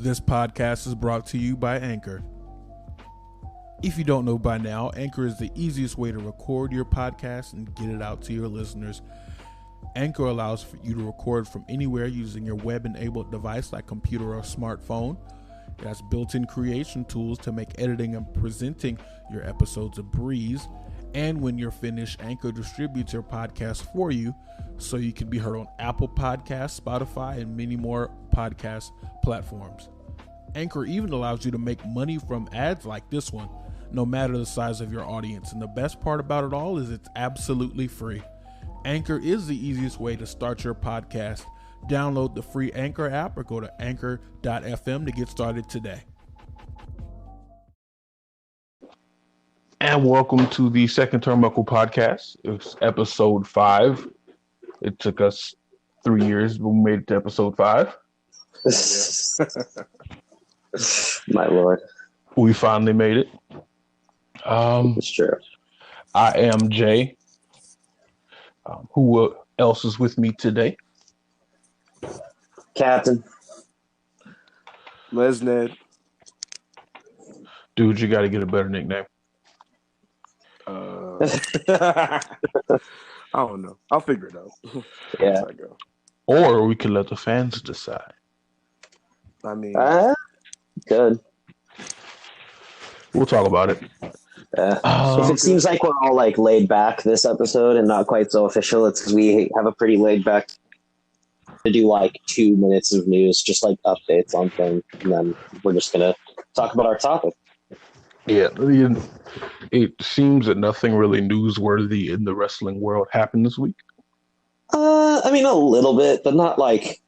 This podcast is brought to you by Anchor. If you don't know by now, Anchor is the easiest way to record your podcast and get it out to your listeners. Anchor allows for you to record from anywhere using your web-enabled device like computer or smartphone. It has built-in creation tools to make editing and presenting your episodes a breeze. And when you're finished, Anchor distributes your podcast for you so you can be heard on Apple Podcasts, Spotify, and many more podcast platforms. Anchor even allows you to make money from ads like this one, no matter the size of your audience. And the best part about it all is it's absolutely free. Anchor is the easiest way to start your podcast. Download the free Anchor app or go to anchor.fm to get started today. And welcome to the second Turnbuckle podcast. It's episode 5. It took us 3 years, but we made it to episode 5. My lord. We finally made it. It's true. I am Jay. Who else is with me today? Captain. Lesned. Dude, you got to get a better nickname. I don't know. I'll figure it out. Yeah. Or we could let the fans decide. I mean, good. We'll talk about it. If it seems like we're all like laid back this episode and not quite so official, it's because we have a pretty laid back to do like 2 minutes of news, just like updates on things, and then we're just gonna talk about our topic. Yeah, it seems that nothing really newsworthy in the wrestling world happened this week. I mean a little bit, but not like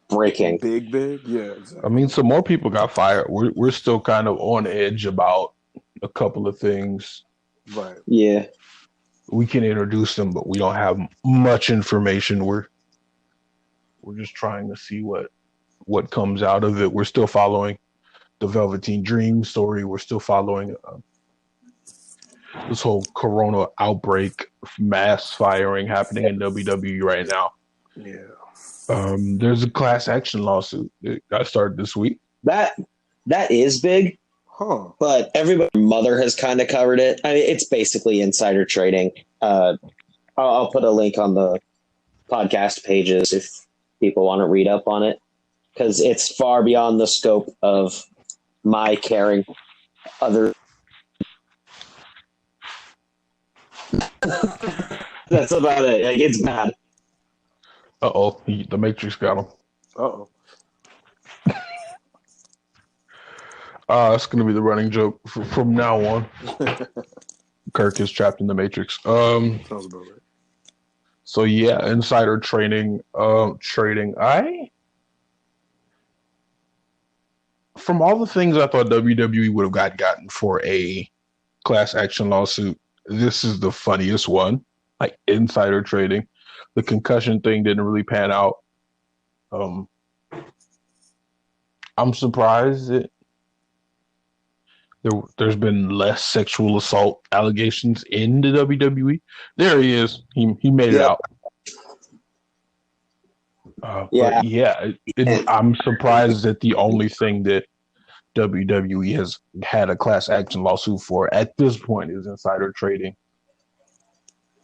breaking. Big, yeah. Exactly. I mean, some more people got fired. We're still kind of on edge about a couple of things. Right. Yeah. We can introduce them, but we don't have much information. We're just trying to see what comes out of it. We're still following the Velveteen Dream story. We're still following this whole corona outbreak, mass firing happening in WWE right now. Yeah. There's a class action lawsuit that got started this week. That is big. Huh. But everybody's mother has kind of covered it. I mean, it's basically insider trading. I'll put a link on the podcast pages if people want to read up on it, because it's far beyond the scope of my caring. That's about it. Like, it's bad. Uh-oh, the Matrix got him. Uh-oh. It's going to be the running joke from now on. Kirk is trapped in the Matrix. Sounds about right. So yeah, insider trading. From all the things I thought WWE would have gotten for a class action lawsuit, this is the funniest one. Like insider trading. The concussion thing didn't really pan out. I'm surprised that there's been less sexual assault allegations in the WWE. There he is. He made it out. Yeah. But yeah, I'm surprised that the only thing that WWE has had a class action lawsuit for at this point is insider trading.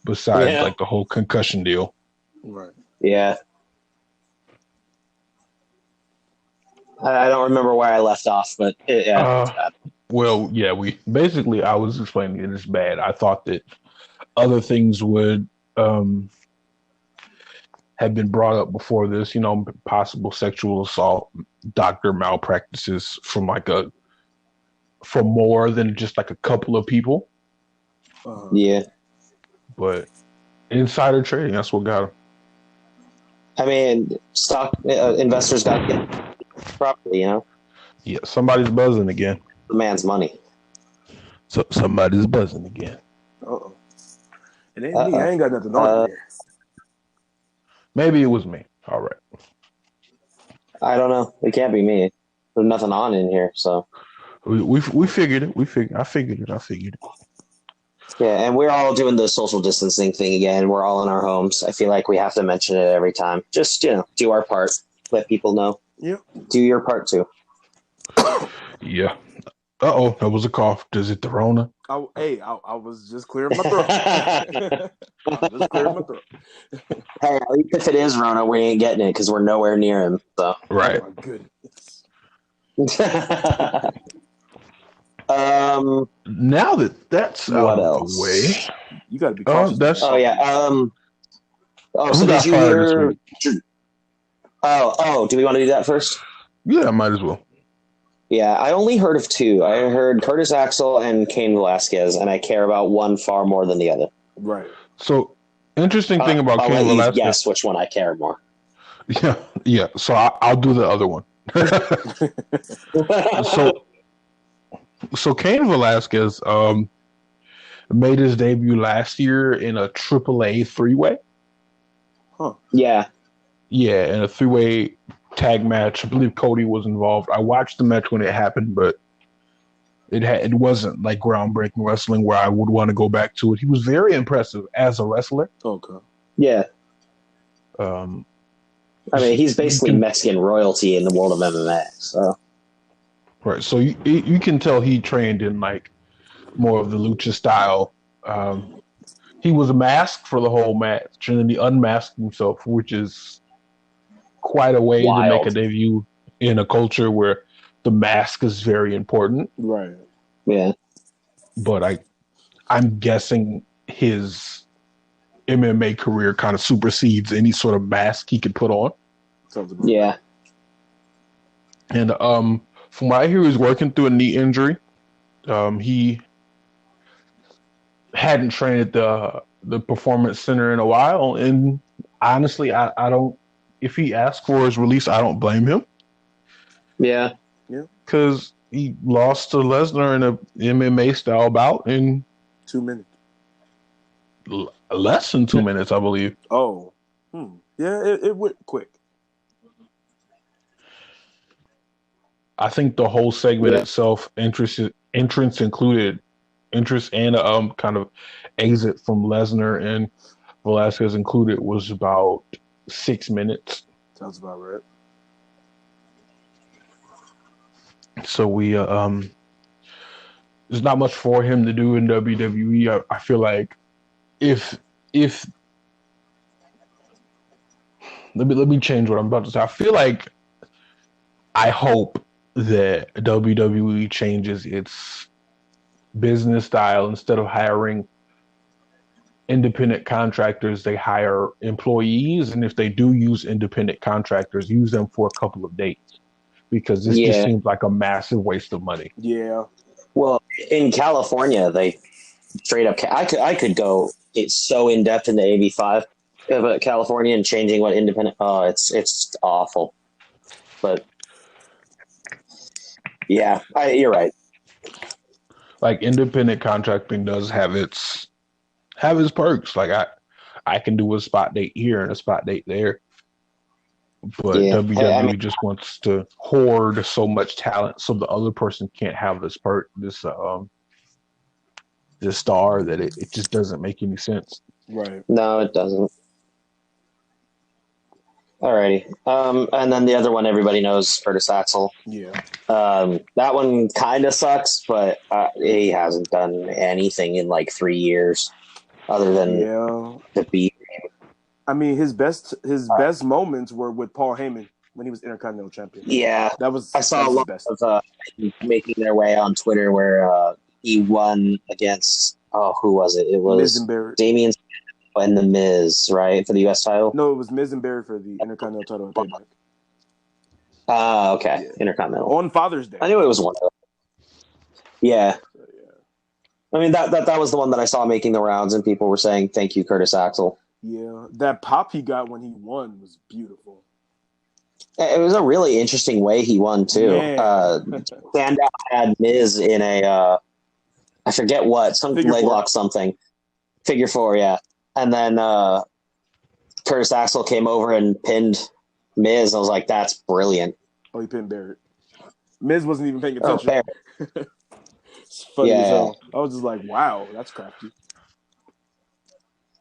Besides, like the whole concussion deal. Right. Yeah. I don't remember where I left off, but it's bad. Well, yeah, I was explaining it is bad. I thought that other things would have been brought up before this, possible sexual assault, doctor malpractices from for more than just like a couple of people. Yeah. But insider trading, that's what got him. I mean, stock investors got to get properly, Yeah, somebody's buzzing again. The man's money. So somebody's buzzing again. Uh-oh. It ain't me. I ain't got nothing on here. Maybe it was me. All right. I don't know. It can't be me. There's nothing on in here, so. We figured it. I figured it. Yeah, and we're all doing the social distancing thing again. We're all in our homes. I feel like we have to mention it every time. Just, do our part. Let people know. Yep. Do your part too. Yeah. That was a cough. Is it the Rona? I was just clearing my throat. I was just clearing my throat. Hey, at least if it is Rona, we ain't getting it because we're nowhere near him. So. Right. Oh my goodness. Now that that's out What of else? the way, You got to be cautious. that's Oh yeah. who So got did you fired this hear? week? Do we want to do that first? Yeah, might as well. Yeah, I only heard of two. I heard Curtis Axel and Cain Velasquez, and I care about one far more than the other. Right. So, interesting thing about I'll Cain let you Velasquez. guess which one I care more. Yeah. So I'll do the other one. So Cain Velasquez made his debut last year in a AAA three-way. Huh. Yeah. Yeah, in a three-way tag match. I believe Cody was involved. I watched the match when it happened, but it wasn't like groundbreaking wrestling where I would want to go back to it. He was very impressive as a wrestler. Okay. Yeah. I mean, he's basically Mexican royalty in the world of MMA. So. Right. So you can tell he trained in like more of the lucha style. He was masked for the whole match, and then he unmasked himself, which is quite a way to make a debut in a culture where the mask is very important. Right. Yeah. But I'm guessing his MMA career kind of supersedes any sort of mask he could put on. Yeah. And from what I hear, he's working through a knee injury. He hadn't trained at the performance center in a while, and honestly, I don't. If he asked for his release, I don't blame him. Yeah. Because he lost to Lesnar in a MMA style bout in 2 minutes. Less than 2 minutes, I believe. Oh. Yeah, it went quick. I think the whole segment itself, entrance included, entrance and kind of exit from Lesnar and Velasquez included, was about 6 minutes. Sounds about right. So we there's not much for him to do in WWE. I feel like if let me change what I'm about to say. I feel like I hope that WWE changes its business style. Instead of hiring independent contractors, they hire employees, and if they do use independent contractors, use them for a couple of dates, because this just seems like a massive waste of money. Yeah. Well, in California, they straight up. I could go. It's so in depth into AB5 about California and changing what independent. Oh, it's awful. But yeah, you're right. Like, independent contracting does have its perks. Like I can do a spot date here and a spot date there, but WWE just wants to hoard so much talent so the other person can't have this star, that it just doesn't make any sense. Right. No, it doesn't. Alrighty. And then the other one everybody knows, Curtis Axel. Yeah. That one kind of sucks, but he hasn't done anything in like 3 years other than the beat. I mean, his best moments were with Paul Heyman when he was Intercontinental Champion. Yeah. I saw a lot of making their way on Twitter where he won against, who was it? It was Miz and Barrett. Damian and The Miz, right, for the U.S. title? No, it was Miz and Barrett for the Intercontinental title at Payback. Okay. Yeah. Intercontinental. On Father's Day. I knew it was one of them. Yeah. I mean, that was the one that I saw making the rounds, and people were saying, thank you, Curtis Axel. Yeah. That pop he got when he won was beautiful. It was a really interesting way he won, too. Sandow had Miz in a, I forget what, some leg lock something. Figure 4, yeah. And then Curtis Axel came over and pinned Miz. I was like, that's brilliant. Oh, he pinned Barrett. Miz wasn't even paying attention. Barrett. It's funny as hell. I was just like, wow, that's crafty.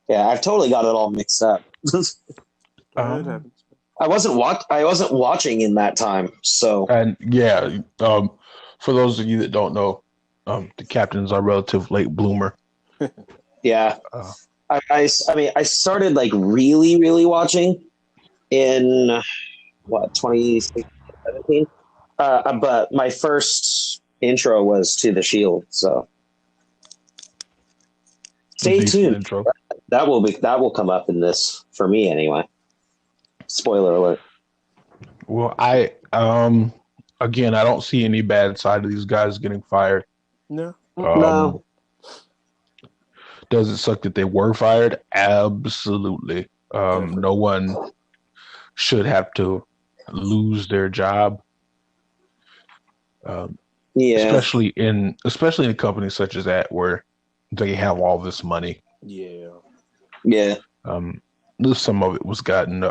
Yeah, I've totally got it all mixed up. It happens. I wasn't watching in that time, so And yeah, for those of you that don't know, the captain's our relative late bloomer. yeah. Uh, I mean, I started like really, really watching in what 2017. But my first intro was to the Shield, so stay decent tuned. intro. That will come up in this for me anyway. Spoiler alert. Well, again, I don't see any bad side of these guys getting fired. No. No. Does it suck that they were fired? Absolutely. No one should have to lose their job. Yeah. Especially in a company such as that where they have all this money. Yeah. Yeah. Some of it was gotten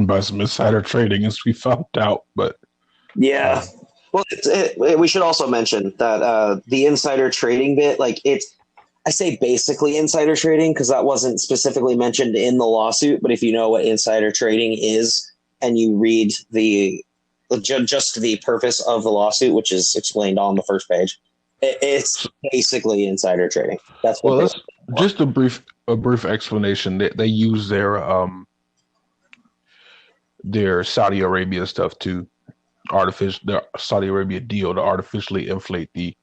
by some insider trading, as we found out. But Yeah. Well, we should also mention that the insider trading bit, like I say basically insider trading because that wasn't specifically mentioned in the lawsuit. But if you know what insider trading is and you read just the purpose of the lawsuit, which is explained on the first page, it's basically insider trading. That's what. Well, that's just a brief explanation. They use their Saudi Arabia stuff to their Saudi Arabia deal to artificially inflate the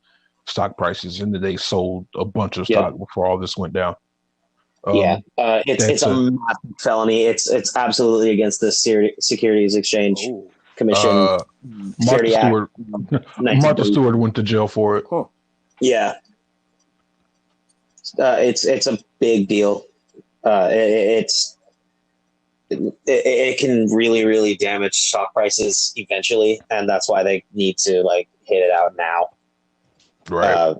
stock prices, and they sold a bunch of stock before all this went down. It's a massive felony. It's absolutely against the Securities Exchange Commission. Martha Stewart went to jail for it. Huh. Yeah, it's a big deal. It can really, really damage stock prices eventually, and that's why they need to like hit it out now. Right.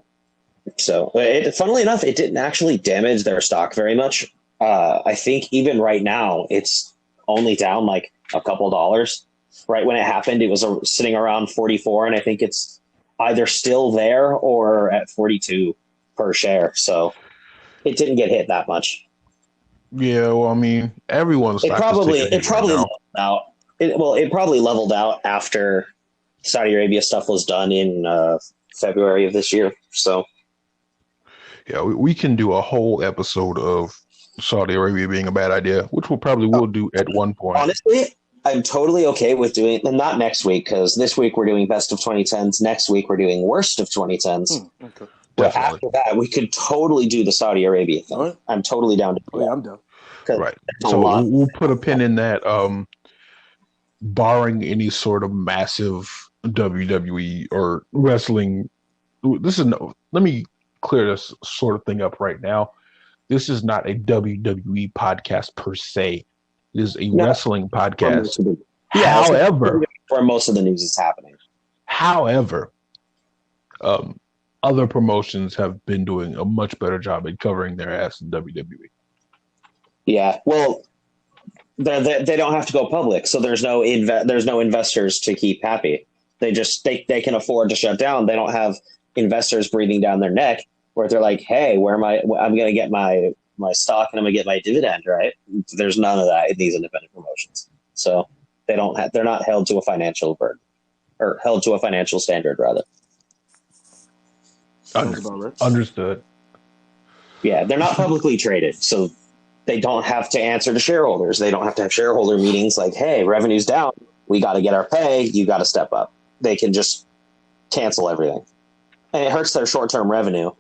So, funnily enough, it didn't actually damage their stock very much. I think even right now, it's only down like a couple dollars. Right when it happened, it was sitting around 44, and I think it's either still there or at 42 per share. So it didn't get hit that much. Yeah, well, I mean, everyone's it probably leveled out. It probably leveled out after Saudi Arabia stuff was done in February of this year. So yeah, we can do a whole episode of Saudi Arabia being a bad idea, which we'll probably will do at one point. Honestly, I'm totally okay with doing not next week because this week we're doing best of 2010s. Next week we're doing worst of 2010s. Okay. But after that, we could totally do the Saudi Arabia thing. Right. I'm totally down to do that. Yeah, I'm down. Right. So we'll put a pin in that. Barring any sort of massive WWE or wrestling, let me clear this sort of thing up right now. This is not a WWE podcast per se. It is a wrestling podcast. However, where most of the news is happening. However, other promotions have been doing a much better job at covering their ass than WWE. Yeah, well, they don't have to go public, so there's no investors to keep happy. They can afford to shut down. They don't have investors breathing down their neck where they're like, "Hey, I'm going to get my stock and I'm going to get my dividend." Right? There's none of that in these independent promotions, so they're not held to a financial burden or held to a financial standard rather. Understood. Yeah, they're not publicly traded, so they don't have to answer to shareholders. They don't have to have shareholder meetings like, hey, revenue's down. We got to get our pay. You got to step up. They can just cancel everything. And it hurts their short-term revenue.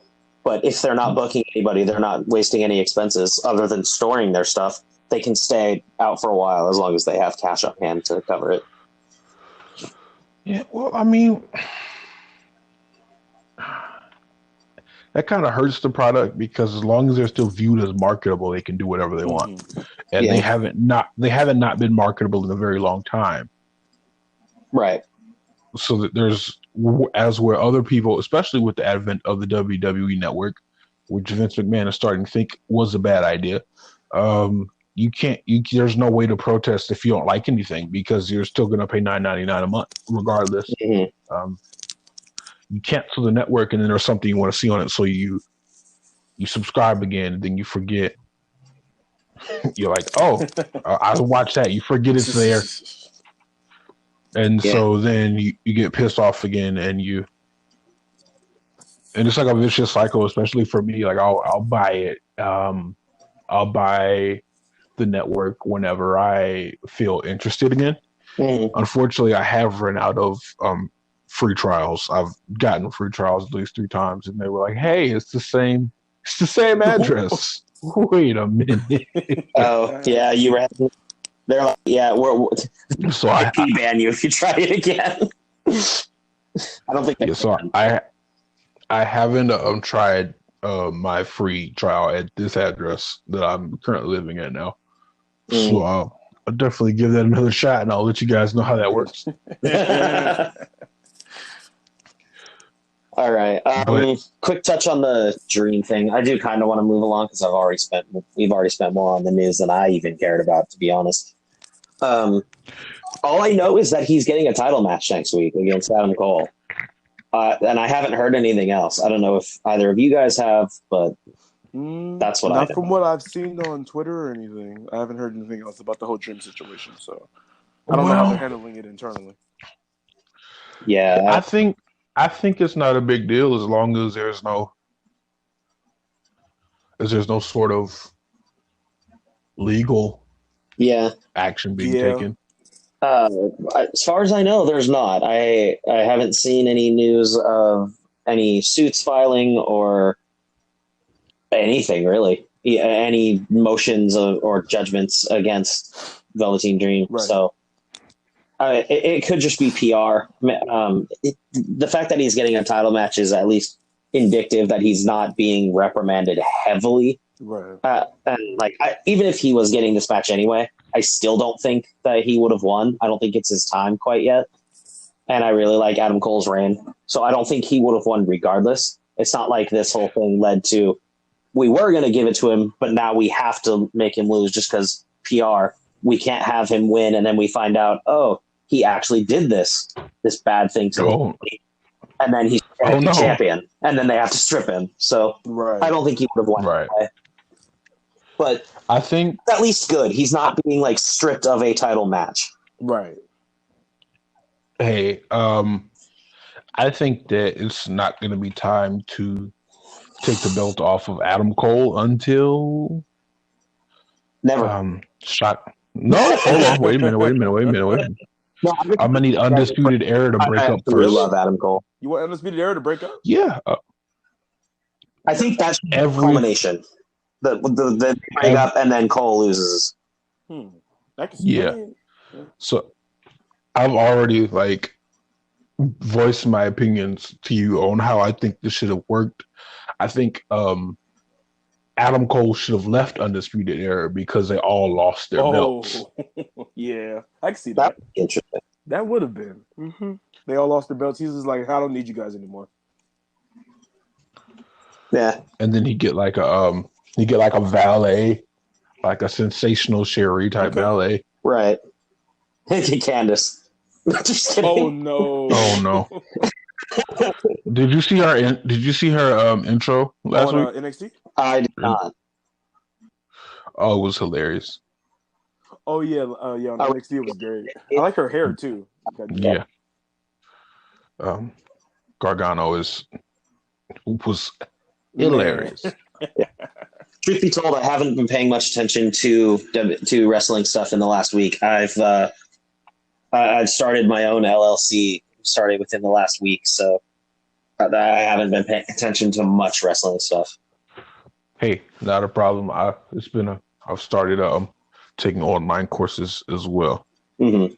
But if they're not booking anybody, they're not wasting any expenses other than storing their stuff. They can stay out for a while as long as they have cash on hand to cover it. Yeah, well, I mean, that kind of hurts the product because as long as they're still viewed as marketable, they can do whatever they want, and they haven't not been marketable in a very long time. Right. So that there's where other people, especially with the advent of the WWE network, which Vince McMahon is starting to think was a bad idea. There's no way to protest if you don't like anything because you're still going to pay $9.99 a month regardless. Mm-hmm. You cancel the network and then there's something you want to see on it, so you subscribe again and then you forget. You're like, oh, I'll watch that. You forget it's there. And so then you get pissed off again, and it's like a vicious cycle, especially for me. Like I'll buy it. I'll buy the network whenever I feel interested again. Mm-hmm. Unfortunately, I have run out of free trials. I've gotten free trials at least 3 times, and they were like, "Hey, it's the same address." Wait a minute. Oh yeah, you were. They're like, yeah, So I ban you if you try it again. I don't think. so I haven't tried my free trial at this address that I'm currently living at now. So I'll definitely give that another shot, and I'll let you guys know how that works. All right. Quick touch on the Dream thing. I do kind of want to move along because we've already spent more on the news than I even cared about, to be honest. All I know is that he's getting a title match next week against Adam Cole. And I haven't heard anything else. I don't know if either of you guys have, but that's what I know. Not from what I've seen on Twitter or anything. I haven't heard anything else about the whole Dream situation, so I don't know how they're handling it internally. Yeah. I think it's not a big deal as long as there's no sort of legal action being taken. As far as I know, there's not. I haven't seen any news of any suits filing or anything really, any motions or judgments against Velveteen Dream. Right. So it could just be PR. The fact that he's getting a title match is at least indicative that he's not being reprimanded heavily. Right. And even if he was getting this match anyway, I still don't think that he would have won. I don't think it's his time quite yet. And I really like Adam Cole's reign. So I don't think he would have won regardless. It's not like this whole thing led to, we were going to give it to him, but now we have to make him lose just because PR. We can't have him win. And then we find out, oh, he actually did this bad thing to him. And then he's champion. And then they have to strip him. So I don't think he would have won. Right. But I think at least good. He's not being stripped of a title match. Right. Hey, I think that it's not going to be time to take the belt off of Adam Cole until never. No, hold on. Wait a minute. No, I'm gonna need Undisputed Era to break up first. I love Adam Cole. You want Undisputed Era to break up? Yeah. I think that's every culmination. The break up and then Cole loses. Yeah. So I've already voiced my opinions to you on how I think this should have worked. I think Adam Cole should have left Undisputed Era because they all lost their belts. Yeah, I can see that. Interesting. That would have been. Mm-hmm. They all lost their belts. He's just like, I don't need you guys anymore. Yeah. And then he get a valet, like a Sensational Sherry type valet. Right. Candace. Just kidding. Oh no. Did you see her intro last week? NXT? I did not. Oh, it was hilarious. Oh yeah, on NXT it was great. I like her hair too. Yeah. Gargano was hilarious. Truth be told, I haven't been paying much attention to wrestling stuff in the last week. I've started my own LLC, started within the last week, so I haven't been paying attention to much wrestling stuff. Hey, not a problem. I've started taking online courses as well. Mm-hmm.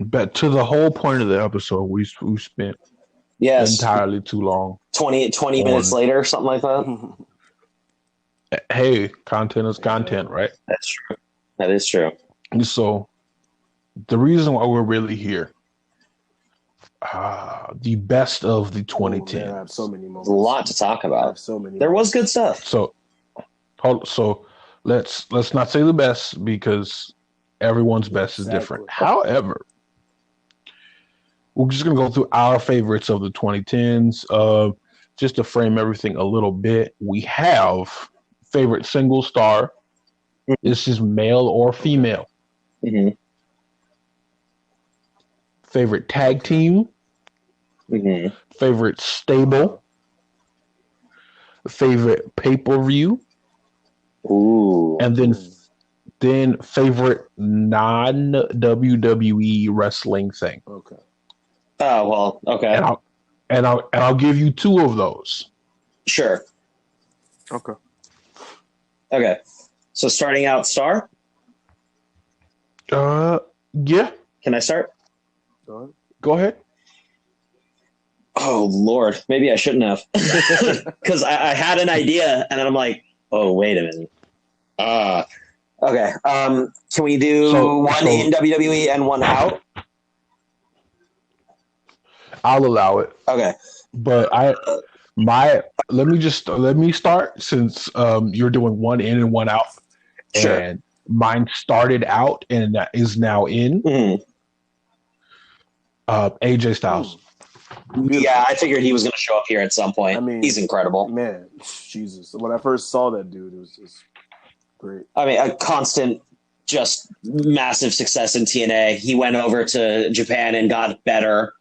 But to the whole point of the episode, we spent entirely too long. 20 minutes later, something like that. Hey, content is content, right? That's true. That is true. And so the reason why we're really here, the best of the 2010s. I have so many moments. There's a lot to talk about. I have so many. There was good stuff. So let's not say the best because everyone's best is different. However, we're just going to go through our favorites of the 2010s. Just to frame everything a little bit, we have favorite single star. This is male or female. Mm-hmm. Favorite tag team. Mm-hmm. Favorite stable. Favorite pay-per-view. Ooh. And then favorite non-WWE wrestling thing. Okay. Oh, well, okay. And I'll give you two of those. Sure. Okay. Okay. So starting out, star? Yeah. Can I start? Go ahead. Oh, Lord. Maybe I shouldn't have. Because I had an idea, and then I'm like, oh, wait a minute. Okay. Can we do one in WWE and one out? I'll allow it. Okay. But let me start since you're doing one in and one out. Sure. And mine started out and that is now in. Mm-hmm. AJ Styles. Yeah, I figured he was going to show up here at some point. I mean, he's incredible. Man, Jesus. When I first saw that dude, it was just great. I mean, a constant, just massive success in TNA. He went over to Japan and got better.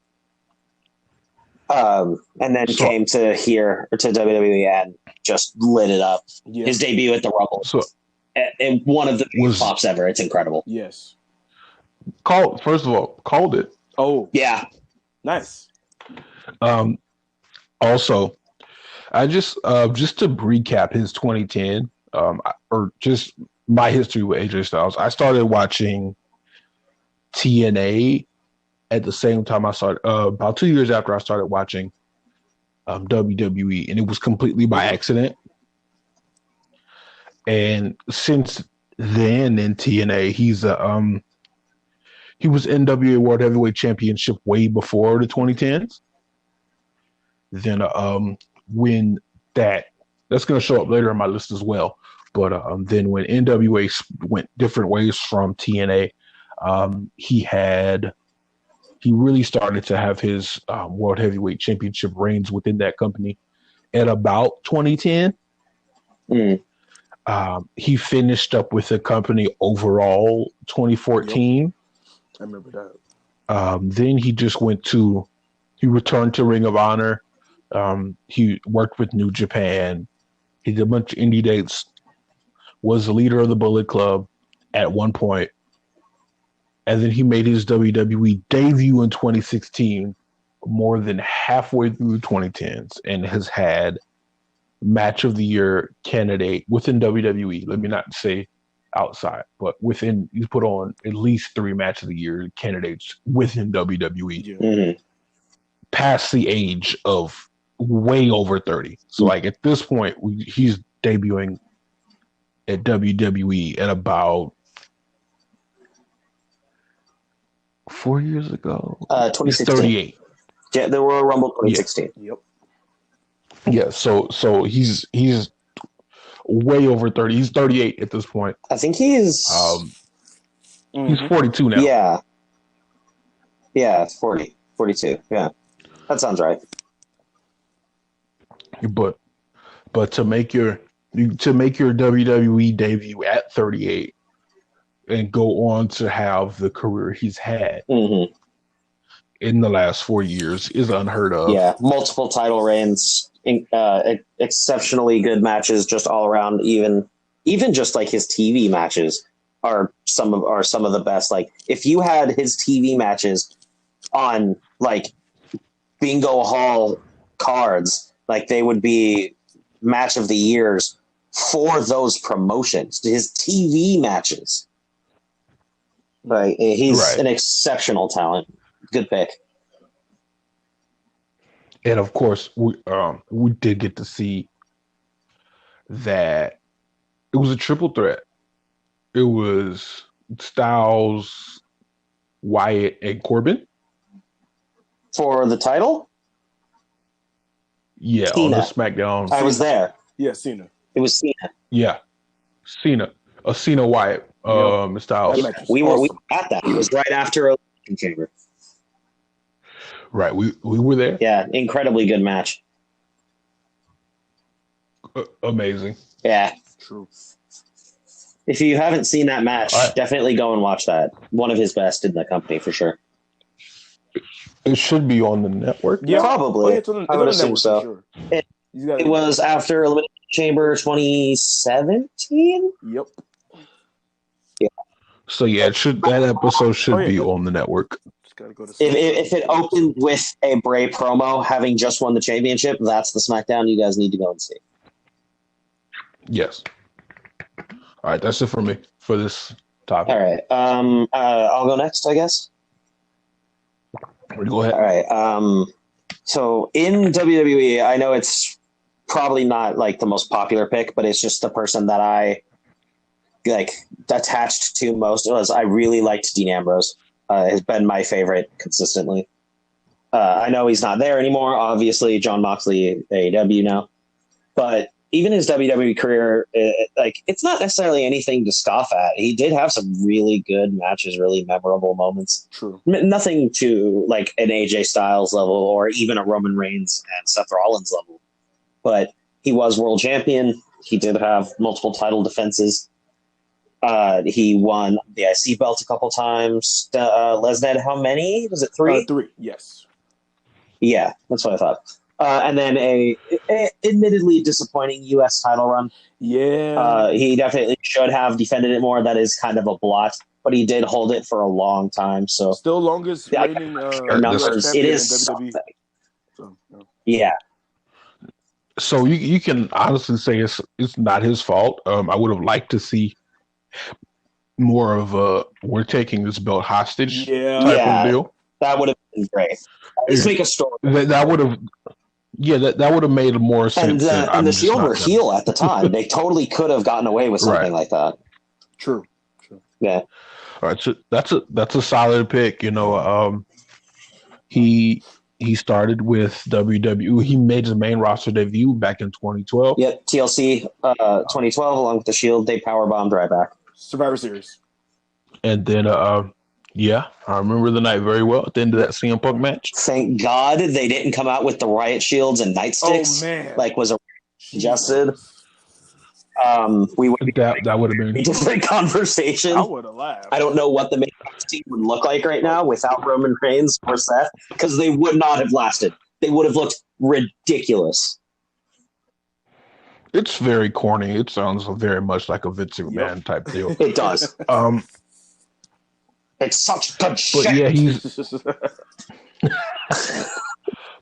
And then came to here, or to WWE, and just lit it up. Yeah. His debut at the Rumble. And one of the biggest pops ever. It's incredible. Yes. First of all, called it. Oh. Yeah. Nice. Also, I just to recap his 2010, or just my history with AJ Styles. I started watching TNA at the same time I started, about 2 years after I started watching WWE, and it was completely by accident. And since then in TNA, he was NWA World Heavyweight Championship way before the 2010s. Then when that's going to show up later in my list as well. But then when NWA went different ways from TNA, he really started to have his World Heavyweight Championship reigns within that company at about 2010. He finished up with the company overall 2014. Yep. I remember that. Then he returned to Ring of Honor. He worked with New Japan. He did a bunch of indie dates, was the leader of the Bullet Club at one point. And then he made his WWE debut in 2016, more than halfway through the 2010s, and has had match of the year candidate within WWE. Let me not say outside, but within, he's put on at least 3 match of the year candidates within WWE. Yeah. Mm-hmm. Past the age of way over 30. So like at this point, he's debuting at WWE at about 4 years ago. 2016. 38. Yeah, the Royal Rumble 2016. Yep. Yeah, so he's way over 30. He's 38 at this point. I think he's he's 42 now. Yeah. Yeah, 40, 42. Yeah. That sounds right. But to make your WWE debut at 38 and go on to have the career he's had in the last 4 years is unheard of. Yeah, multiple title reigns, exceptionally good matches just all around. Even just like his TV matches are some of the best. Like if you had his TV matches on like Bingo Hall cards, like they would be match of the years for those promotions. His TV matches. Like he's an exceptional talent. Good pick. And of course, we did get to see that it was a triple threat. It was Styles, Wyatt, and Corbin for the title. Yeah, Cena. on the SmackDown. I was there. Yeah, Cena. It was Cena. Yeah, Cena. Cena Wyatt. Styles. We were at that. It was right after Elimination Chamber. Right, we were there. Yeah, incredibly good match. Amazing. Yeah, True. If you haven't seen that match, Right. definitely go and watch that. One of his best in the company for sure. It should be on the network. Yeah, Probably. It's on I would the assume network so. for sure. It- You gotta- It was after Elimination Chamber 2017. Yep. So yeah, that episode should be yeah. on the network. Just gotta go to. If it opened with a Bray promo having just won the championship, that's the SmackDown you guys need to go and see. Yes. All right, that's it for me for this topic. All right. I'll go next, I guess. Go ahead. All right. So in WWE, I know it's probably not like the most popular pick, but it's just the person that I like attached to most. I really liked Dean Ambrose. Has been my favorite consistently. I know he's not there anymore. Obviously, Jon Moxley, AEW now, but even his WWE career, it's not necessarily anything to scoff at. He did have some really good matches, really memorable moments. True. Nothing to like an AJ Styles level or even a Roman Reigns and Seth Rollins level. But he was world champion. He did have multiple title defenses. He won the IC belt a couple times. Lesnar, how many? Was it 3? 3, yes. Yeah, that's what I thought. And then a admittedly disappointing U.S. title run. Yeah. He definitely should have defended it more. That is kind of a blot, but he did hold it for a long time. So still longest reigning numbers. It is in WWE. So, yeah. So you can honestly say it's not his fault. I would have liked to see more of a we're taking this belt hostage type of deal. That would have been great. Let's make a story. That would have. Yeah, that would have made more sense. And the Shield were heel at the time. They totally could have gotten away with something like that. True. Yeah. All right, so that's a solid pick. You know, he started with WWE. He made his main roster debut back in 2012. Yep, TLC 2012 along with the Shield. They powerbombed right back. Survivor Series. And then, yeah, I remember the night very well at the end of that CM Punk match. Thank God they didn't come out with the riot shields and nightsticks. Oh, man. Like was suggested. We would that would have been a different conversation. I would have laughed. I don't know what the main team would look like right now without Roman Reigns or Seth, because they would not have lasted. They would have looked ridiculous. It's very corny. It sounds very much like a Vince McMahon type deal. It does. It's such good shit. But yeah,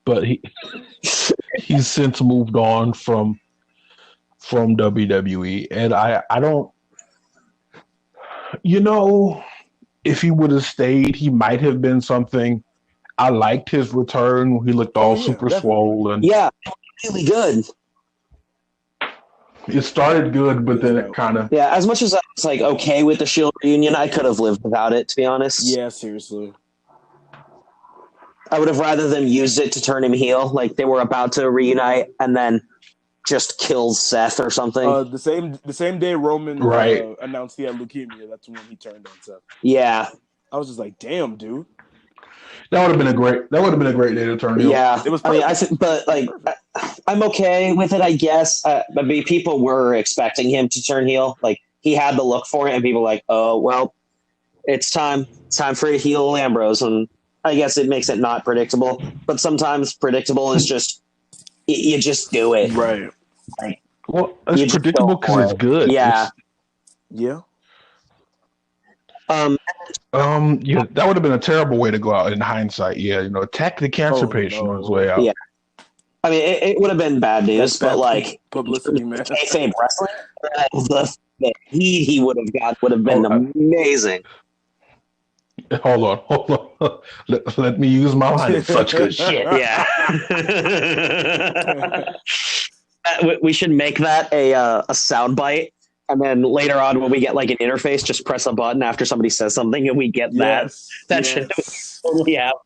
but he's since moved on from WWE, and I don't, if he would have stayed, he might have been something. I liked his return. He looked all super swollen. Yeah, really good. It started good, but then it kind of... Yeah, as much as I was like okay with the Shield reunion, I could have lived without it, to be honest. Yeah, seriously. I would have rather them used it to turn him heel, like they were about to reunite and then just killed Seth or something. The same day Roman announced he had leukemia, that's when he turned on Seth. Yeah. I was just like, damn, dude. That would have been a great day to turn heel. Yeah, it was. But like, I'm okay with it, I guess. I mean, people were expecting him to turn heel. Like, he had the look for it, and people were like, "Oh, well, it's time. It's time for a heel Ambrose." And I guess it makes it not predictable. But sometimes predictable is just you just do it, right? Like, well, it's predictable because it's good. Yeah. Yeah. Yeah, that would have been a terrible way to go out in hindsight. Yeah, attack the cancer patient on his way out. Yeah, I mean, it would have been bad news, but like publicity, man. Kayfabe wrestling, the heat he would have got would have been amazing. Hold on. Let me use my line. It's such good shit. Yeah. We should make that a soundbite. And then later on, when we get like an interface, just press a button after somebody says something, and we get that. That should totally happen.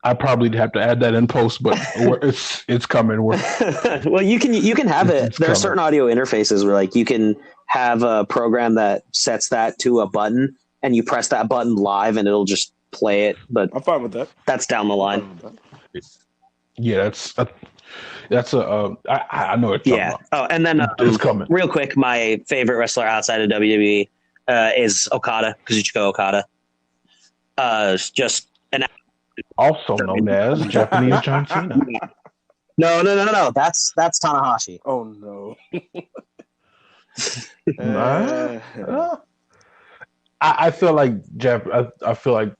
I probably have to add that in post, but it's coming. Well, you can have it. There are certain audio interfaces where like you can have a program that sets that to a button, and you press that button live, and it'll just play it. But I'm fine with that. That's down the line. Yeah, That's I know what you're talking Yeah. about. Oh, and then It's coming. real quick, my favorite wrestler outside of WWE is Okada, Kazuchika Okada. Just an Also known as Japanese John Cena. no. That's Tanahashi. Oh no. I feel like I feel like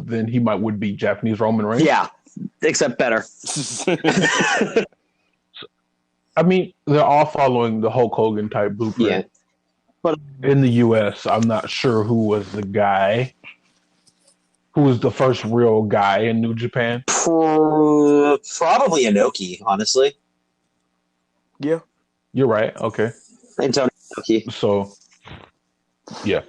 then he would be Japanese Roman Reigns. Yeah, except better. I mean, they're all following the Hulk Hogan type blueprint. Yeah. But in the U.S., I'm not sure who was the guy. Who was the first real guy in New Japan? probably Inoki, honestly. Yeah. You're right. Okay. Antonio Inoki. So, yeah.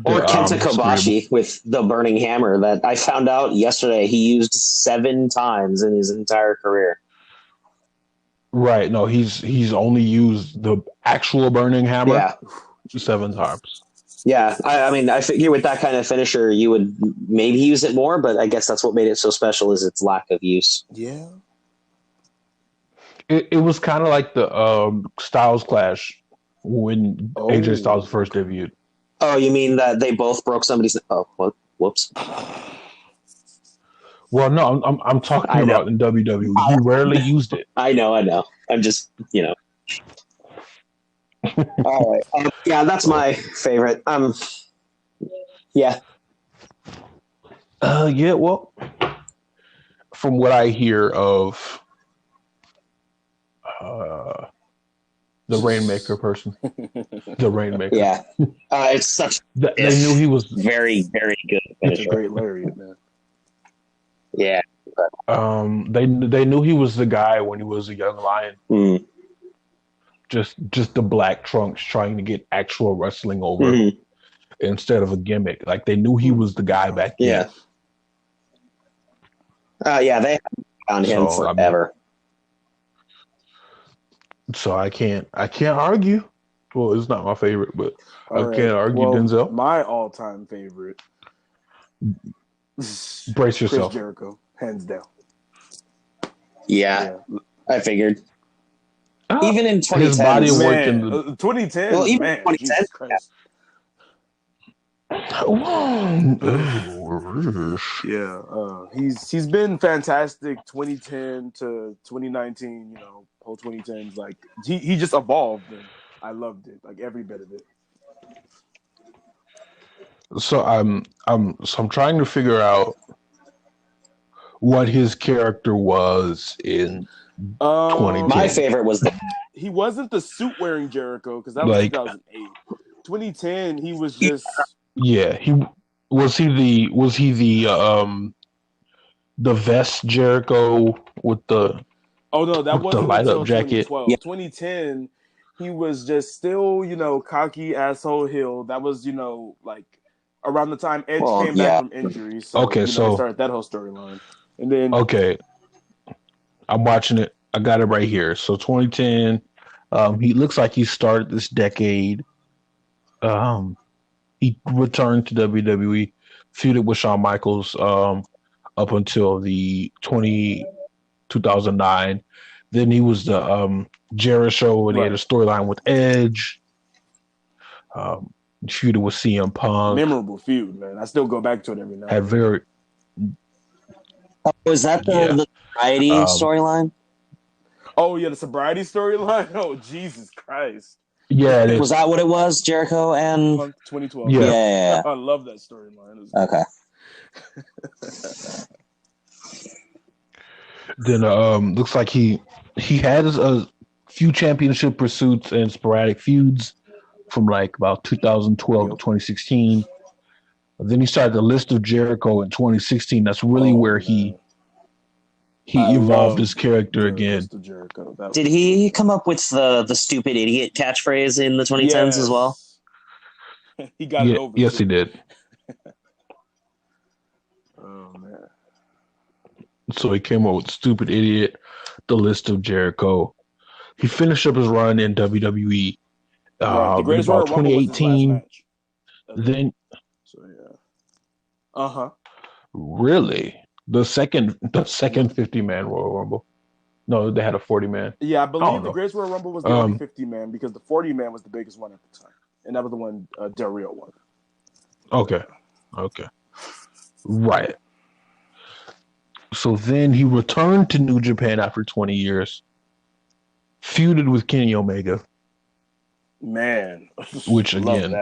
Or Kenta Kobashi with the Burning Hammer that I found out yesterday he used 7 times in his entire career. Right. No, he's only used the actual Burning Hammer 7 times. Yeah, I mean, I figure with that kind of finisher, you would maybe use it more, but I guess that's what made it so special is its lack of use. Yeah. It was kind of like the Styles Clash when AJ Styles first debuted. Oh, you mean that they both broke somebody's... Oh, whoops. Well, no, I'm talking about in WWE. He rarely used it. I know. I'm just, All right. Yeah, that's my favorite. Yeah. Yeah, well, from what I hear of the Rainmaker person, the Rainmaker. Yeah. It's such... They knew he was... Very, very good It's finisher. a great lariat, man. Yeah. They knew he was the guy when he was a young lion. Mm. Just the black trunks trying to get actual wrestling over instead of a gimmick. Like they knew he was the guy back then. Yeah. They have on him forever. So I can't argue. Well, it's not my favorite, but All I can't argue Denzel. My all-time favorite. Brace yourself. Chris Jericho, hands down. Yeah. I figured. Even in 2010, his body of work in 2010. Well, even man, 2010, Jesus Christ. He's been fantastic. 2010 to 2019, whole 2010s. Like he just evolved, and I loved it. Like every bit of it. So I'm trying to figure out what his character was in 2010. My favorite was he wasn't the suit wearing Jericho because that was 2008. 2010, he was just he was the vest Jericho with the that wasn't the light up jacket. 2012. 2010, he was just still cocky asshole heel. That was like around the time Edge came back from injury. So so started that whole storyline, and then I'm watching it. I got it right here. So 2010, he looks like he started this decade. He returned to WWE, feuded with Shawn Michaels up until the 2009. Then he was the Jericho, and he had a storyline with Edge. Feuded with CM Punk. Memorable feud, man. I still go back to it every now. Had very. Was that the sobriety storyline? Oh yeah, the sobriety storyline. Oh Jesus Christ! Yeah, was that what it was? Jericho and Punk 2012. Yeah. I love that storyline. Okay. Then looks like he had a few championship pursuits and sporadic feuds from like about 2012 to 2016. Then he started the List of Jericho in 2016. That's really where he evolved his character again. Did he come up with the stupid idiot catchphrase in the 2010s as well? He got it over. Yes, he did. Oh man! So he came up with Stupid Idiot, the List of Jericho. He finished up his run in WWE. The greatest about Royal Rumble was his last 2018. match. Then. So yeah. Really? The second 50-man Royal Rumble. No, they had a 40-man. Yeah, I believe the Greatest Royal Rumble was the only 50-man because the 40-man was the biggest one at the time, and that was the one Del Rio won. Okay. Right. So then he returned to New Japan after 20 years, feuded with Kenny Omega. Man, which again,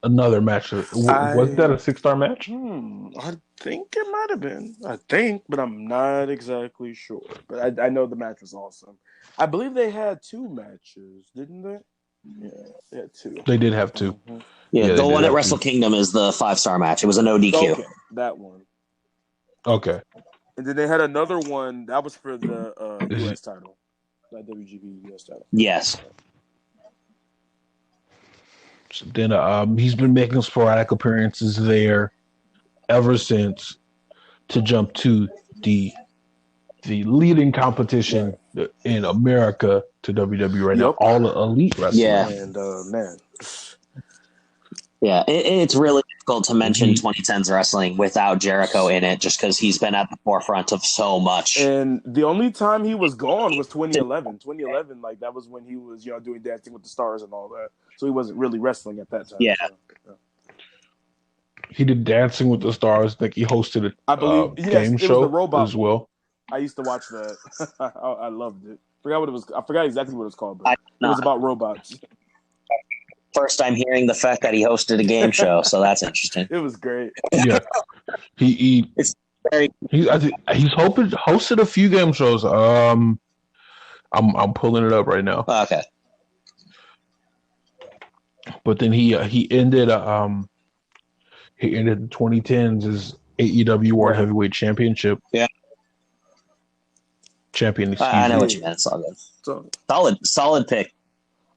another match. Was that a 6-star match? I think it might have been. But I'm not exactly sure. But I know the match was awesome. I believe they had 2 matches, didn't they? Yeah, they had 2. They did have 2. Mm-hmm. Yeah, the one at Wrestle Kingdom is the 5-star match. It was a no DQ. Okay, that one. Okay. And then they had another one that was for the U.S. title, that WGP U.S. title. Yes. So then he's been making sporadic appearances there ever since to jump to the leading competition in America to WWE right now, All Elite Wrestling. Yeah. And man. Yeah, it's really difficult to mention 2010s wrestling without Jericho in it, just because he's been at the forefront of so much. And the only time he was gone was 2011. 2011, like that was when he was, doing Dancing with the Stars and all that. So he wasn't really wrestling at that time. Yeah. So. He did Dancing with the Stars. Like he hosted a game show was the robot as well. I used to watch that. I loved it. I forgot exactly what it was called, but it was about robots. First time hearing the fact that he hosted a game show, so that's interesting. It was great. Yeah, he's hosted a few game shows. I'm pulling it up right now. Okay. But then he ended the 2010s as AEW World Heavyweight Championship. Yeah. Champion. I know what you meant. It's all good. Solid pick.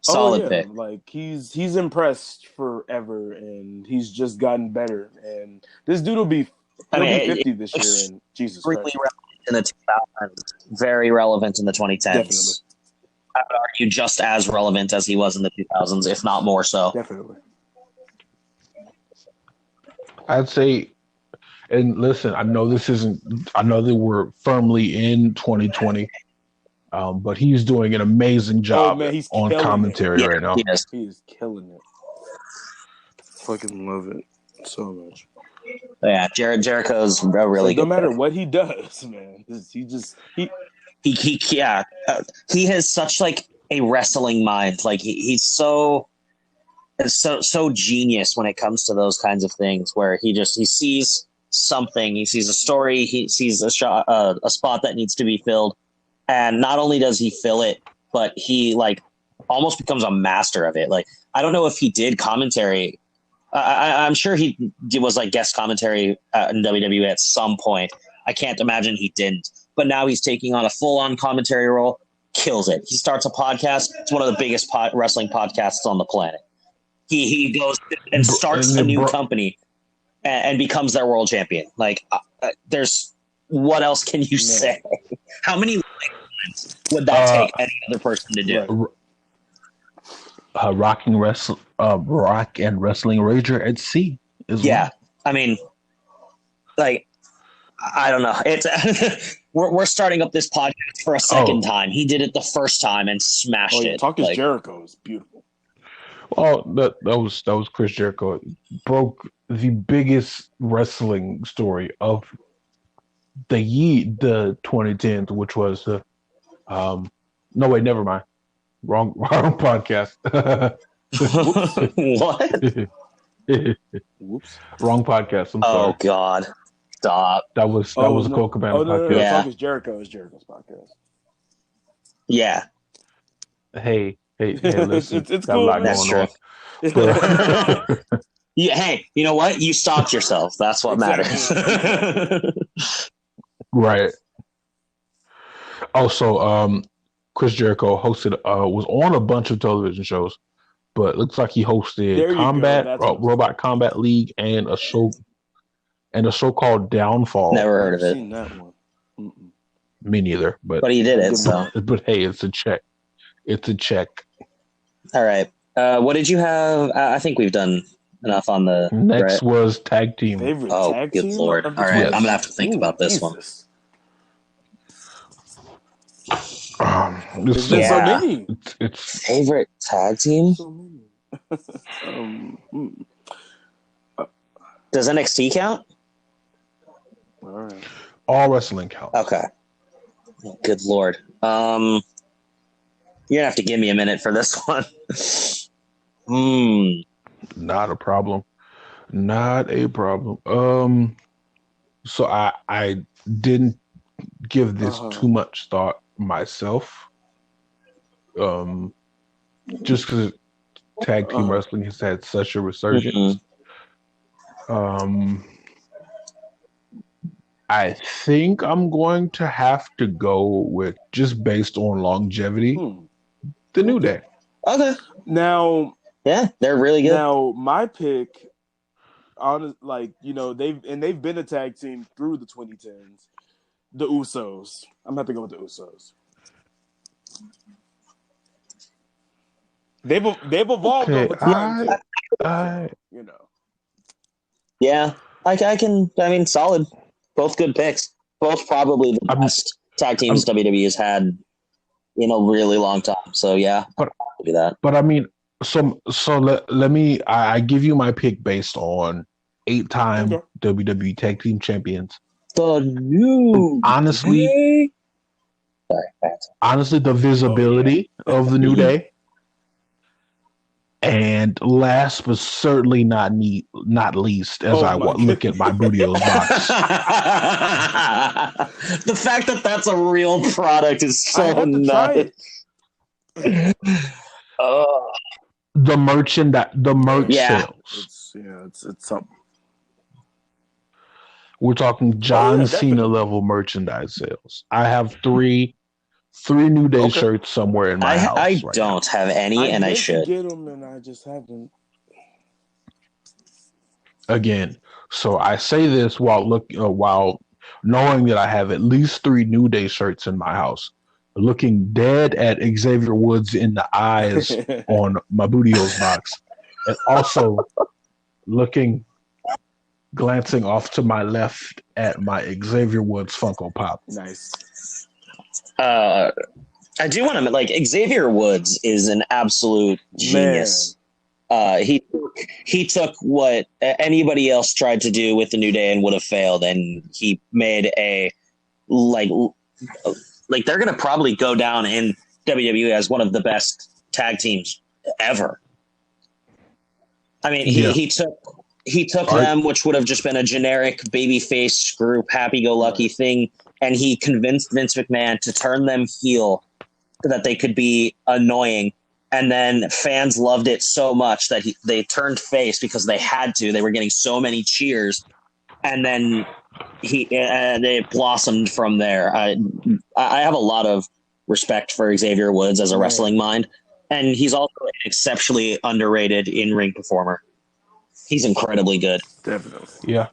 Solid pick. Like he's impressed forever, and he's just gotten better. And this dude will be 50 this year. And Jesus Christ, relevant in the 2000s. Very relevant in the 2010s. Definitely. I would argue just as relevant as he was in the 2000s, if not more so. Definitely. I'd say, and listen, I know that we're firmly in 2020. But he's doing an amazing job on commentary right now. He is killing it. Fucking love it so much. Yeah, Jericho's a really good. No matter what he does, man, he has such like a wrestling mind. Like he's so genius when it comes to those kinds of things. Where he sees something, he sees a story, he sees a spot that needs to be filled. And not only does he fill it, but he like almost becomes a master of it. Like, I don't know if he did commentary. I'm sure he was like guest commentary in WWE at some point. I can't imagine he didn't. But now he's taking on a full-on commentary role, kills it. He starts a podcast. It's one of the biggest wrestling podcasts on the planet. He goes and starts a new company and becomes their world champion. Like, there's what else can you say? How many lines would that take any other person to do? Rock and Wrestling Rager at Sea. Yeah, I mean, like, I don't know. It's we're starting up this podcast for a second time. He did it the first time and smashed it. Talk is Jericho is beautiful. Oh, that was Chris Jericho. Broke the biggest wrestling story of the 2010s, which was the no wait, never mind. Wrong podcast. What? Whoops. Wrong podcast. I'm sorry. Oh God. Stop. That was a Cole Cabana podcast. No. Talk is Jericho's podcast. Yeah. Hey, listen. It's cool. That's true. Yeah, hey, you know what? You stopped yourself. That's what matters. Right. Also, Chris Jericho was on a bunch of television shows, but it looks like he hosted Robot Combat League and a show called Downfall. Never heard of it. Seen that one. Mm-mm. Me neither, but he did it. So, but hey, it's a check. It's a check. All right. What did you have? I think we've done enough on the Next was tag team. Favorite Oh, tag good team? lord! All of the right, Yes. I'm gonna have to think Ooh, about this one. Jesus. It's, There's been so Yeah. many. it's Favorite tag team? So many. Hmm. Does NXT count? All right. all wrestling counts. Okay. Good lord. You're gonna have to give me a minute for this one. Not a problem. Not a problem. So I didn't give this too much thought myself. Just because tag team wrestling has had such a resurgence. I think I'm going to have to go with, just based on longevity, the New Day. Okay. Now, Yeah, they're really good. now my pick, they've been a tag team through the 2010s. The Usos. I'm gonna have to go with the Usos. They've evolved Okay, over time too. You know. Yeah, I can. I mean, solid. Both good picks. Both probably the best tag teams WWE has had in a really long time. So yeah, but I'll do that. But I mean, so let me. I give you my pick based on 8-time WWE Tag Team Champions. The New honestly, the visibility of the New Day. And last but certainly not least, as I look at my Booty-O's box. The fact that that's a real product is so nuts. The merch sales. It's something. We're talking John Cena level merchandise sales. I have three New Day shirts somewhere in my house. I don't have any, and I should get them, and I just haven't. Again, so I say this while knowing that I have at least 3 New Day shirts in my house, looking dead at Xavier Woods in the eyes on my Booty-O's box, and also glancing off to my left at my Xavier Woods Funko Pop. Nice. I do want to Xavier Woods is an absolute genius. He took what anybody else tried to do with the New Day and would have failed, and he made a they're going to probably go down in WWE as one of the best tag teams ever. I mean, he took them, which would have just been a generic babyface group, happy-go-lucky thing, and he convinced Vince McMahon to turn them heel so that they could be annoying. And then fans loved it so much that they turned face because they had to. They were getting so many cheers. And then they blossomed from there. I have a lot of respect for Xavier Woods as a wrestling mind. And he's also an exceptionally underrated in-ring performer. He's incredibly good. Definitely. Yeah.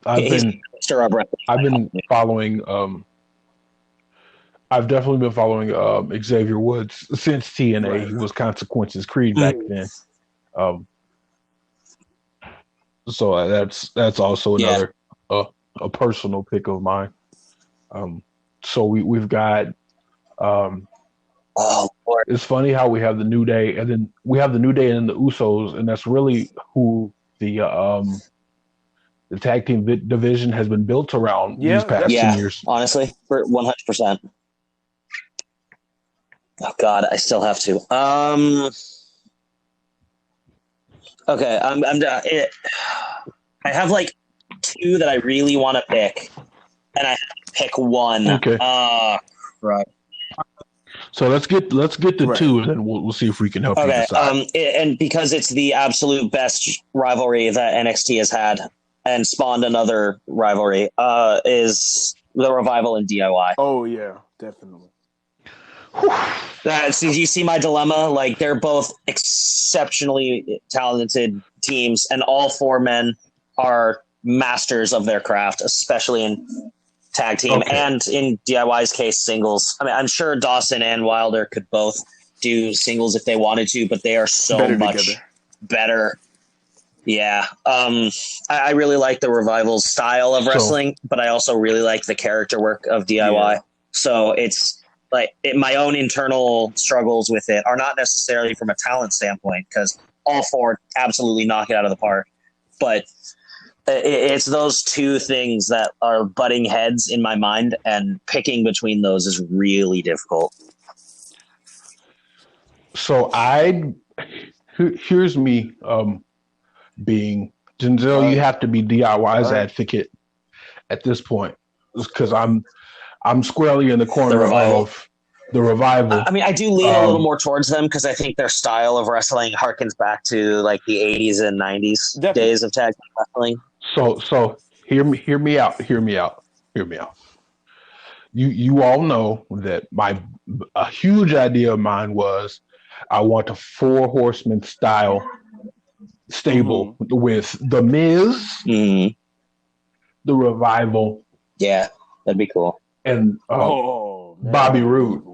I've been following I've definitely been following Xavier Woods since TNA. Right. He was Consequences Creed back then. So that's also another a personal pick of mine. So we've got it's funny how we have the New Day, and then we have the New Day and the Usos, and that's really who the tag team division has been built around these past 10 years. Honestly, for 100%. Oh God, I still have to. Okay, I'm I have 2 that I really want to pick, and I have to pick one. Okay. Right. So let's get the 2, and then we'll see if we can help you decide. And because it's the absolute best rivalry that NXT has had and spawned another rivalry, is the Revival and DIY. Oh yeah, definitely. So you see my dilemma? They're both exceptionally talented teams, and all 4 men are masters of their craft, especially in tag team and in DIY's case, singles. I mean, I'm sure Dawson and Wilder could both do singles if they wanted to, but they are so much better Yeah. I really like the Revival's style of wrestling, but I also really like the character work of DIY. Yeah. So it's like my own internal struggles with it are not necessarily from a talent standpoint, because all four absolutely knock it out of the park. But it's those two things that are butting heads in my mind, and picking between those is really difficult. So here's me being Denzel. You have to be DIY's advocate at this point, because I'm squarely in the corner of the Revival. I mean, I do lean a little more towards them because I think their style of wrestling harkens back to like the 80s and 90s days of tag team wrestling. So hear me out. You all know that a huge idea of mine was I want a 4 horseman style stable with the Miz, the Revival. Yeah, that'd be cool. And Bobby Roode.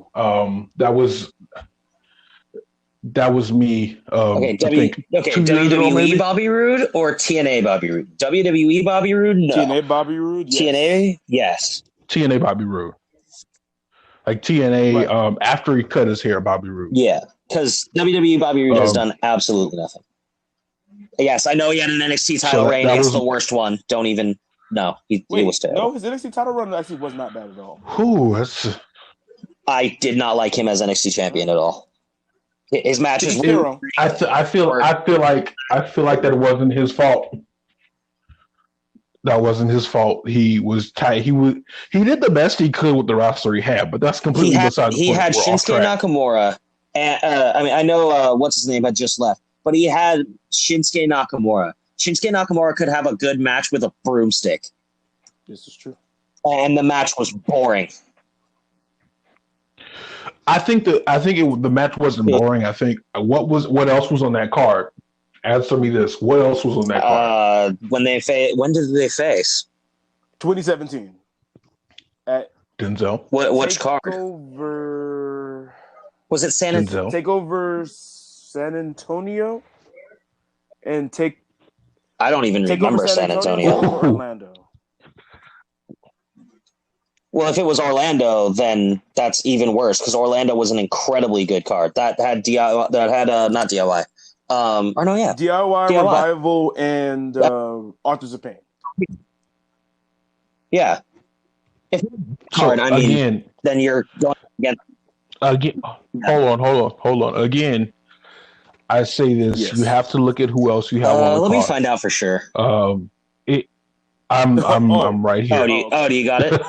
That was me. WWE Bobby Roode or TNA Bobby Roode? WWE Bobby Roode? No. TNA Bobby Roode? Yes. TNA? Yes. TNA Bobby Roode. Like TNA, right. After he cut his hair, Bobby Roode. Yeah, because WWE Bobby Roode has done absolutely nothing. Yes, I know he had an NXT title reign. It's the worst one. Don't even... No, he was terrible. No, his NXT title run actually was not bad at all. I did not like him as NXT champion at all. His matches. I feel like that wasn't his fault. That wasn't his fault. He was tight. He did the best he could with the roster he had, but that's completely beside the point. He had Shinsuke Nakamura, and I know what's his name had just left, but he had Shinsuke Nakamura. Shinsuke Nakamura could have a good match with a broomstick. This is true. And the match was boring. I think the match wasn't boring. I think what else was on that card? Answer me this. What else was on that card? When did they face? 2017. At Denzel. Which card? Was it San Antonio? Take over San Antonio and I don't even remember San Antonio. Orlando. Well, if it was Orlando, then that's even worse because Orlando was an incredibly good card. That had DIY. That had not DIY. DIY Revival and Authors of Pain. Yeah. If card, then you're going again. Hold on. Again, I say this: you have to look at who else you have on the card. Let me find out for sure. I'm right here. Do you got it?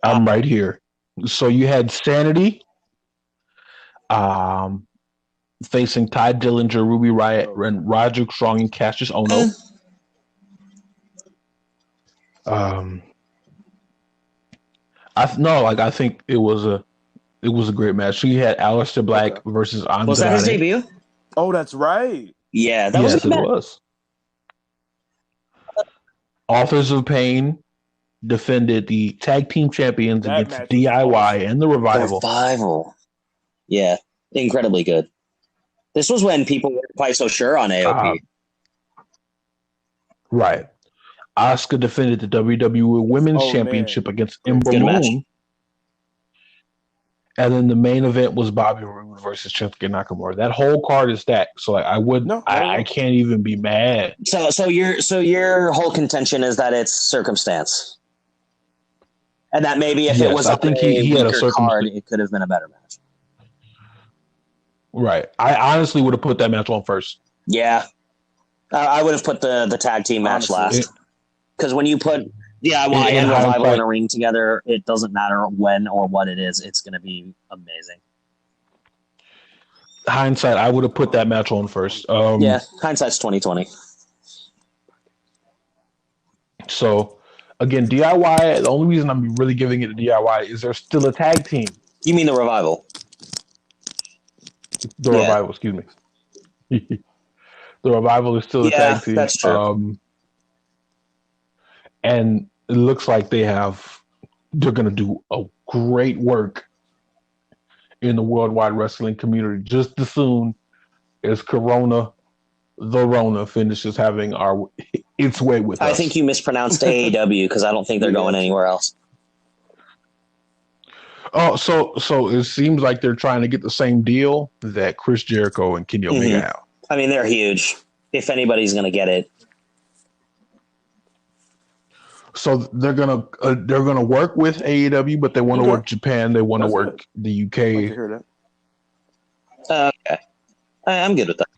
I'm right here. So you had Sanity, facing Ty Dillinger, Ruby Riott, and Roderick Strong and Cassius Ohno. I think it was a great match. So you had Aleister Black versus Andrade. Was that his debut? Oh, that's right. Yeah, that was. Yes, it was. Authors of Pain defended the tag team champions against DIY and the Revival. Yeah, incredibly good. This was when people weren't quite so sure on AOP. Right. Asuka defended the WWE Women's Championship against Ember Moon. And then the main event was Bobby Roode versus Shinsuke Nakamura. That whole card is stacked, so I can't even be mad. So your whole contention is that it's circumstance. And that maybe if it was a weaker card, it could have been a better match. Right. I honestly would have put that match on first. Yeah. I would have put the tag team match last. Because when you put DIY and Revival in a ring together, it doesn't matter when or what it is. It's going to be amazing. Hindsight, I would have put that match on first. Hindsight's 2020. So... Again, DIY, the only reason I'm really giving it to DIY is they're still a tag team. You mean the Revival? Revival, excuse me. The Revival is still a tag team. That's true. And it looks like they're going to do a great work in the worldwide wrestling community just as soon as Corona the Rona finishes having its way with us. I think you mispronounced AEW because I don't think they're going anywhere else. Oh, so it seems like they're trying to get the same deal that Chris Jericho and Kenny Omega have. I mean, they're huge. If anybody's going to get it. So they're gonna work with AEW, but they want to work Japan. They want to work the UK. I like to hear that. Okay, I'm good with that.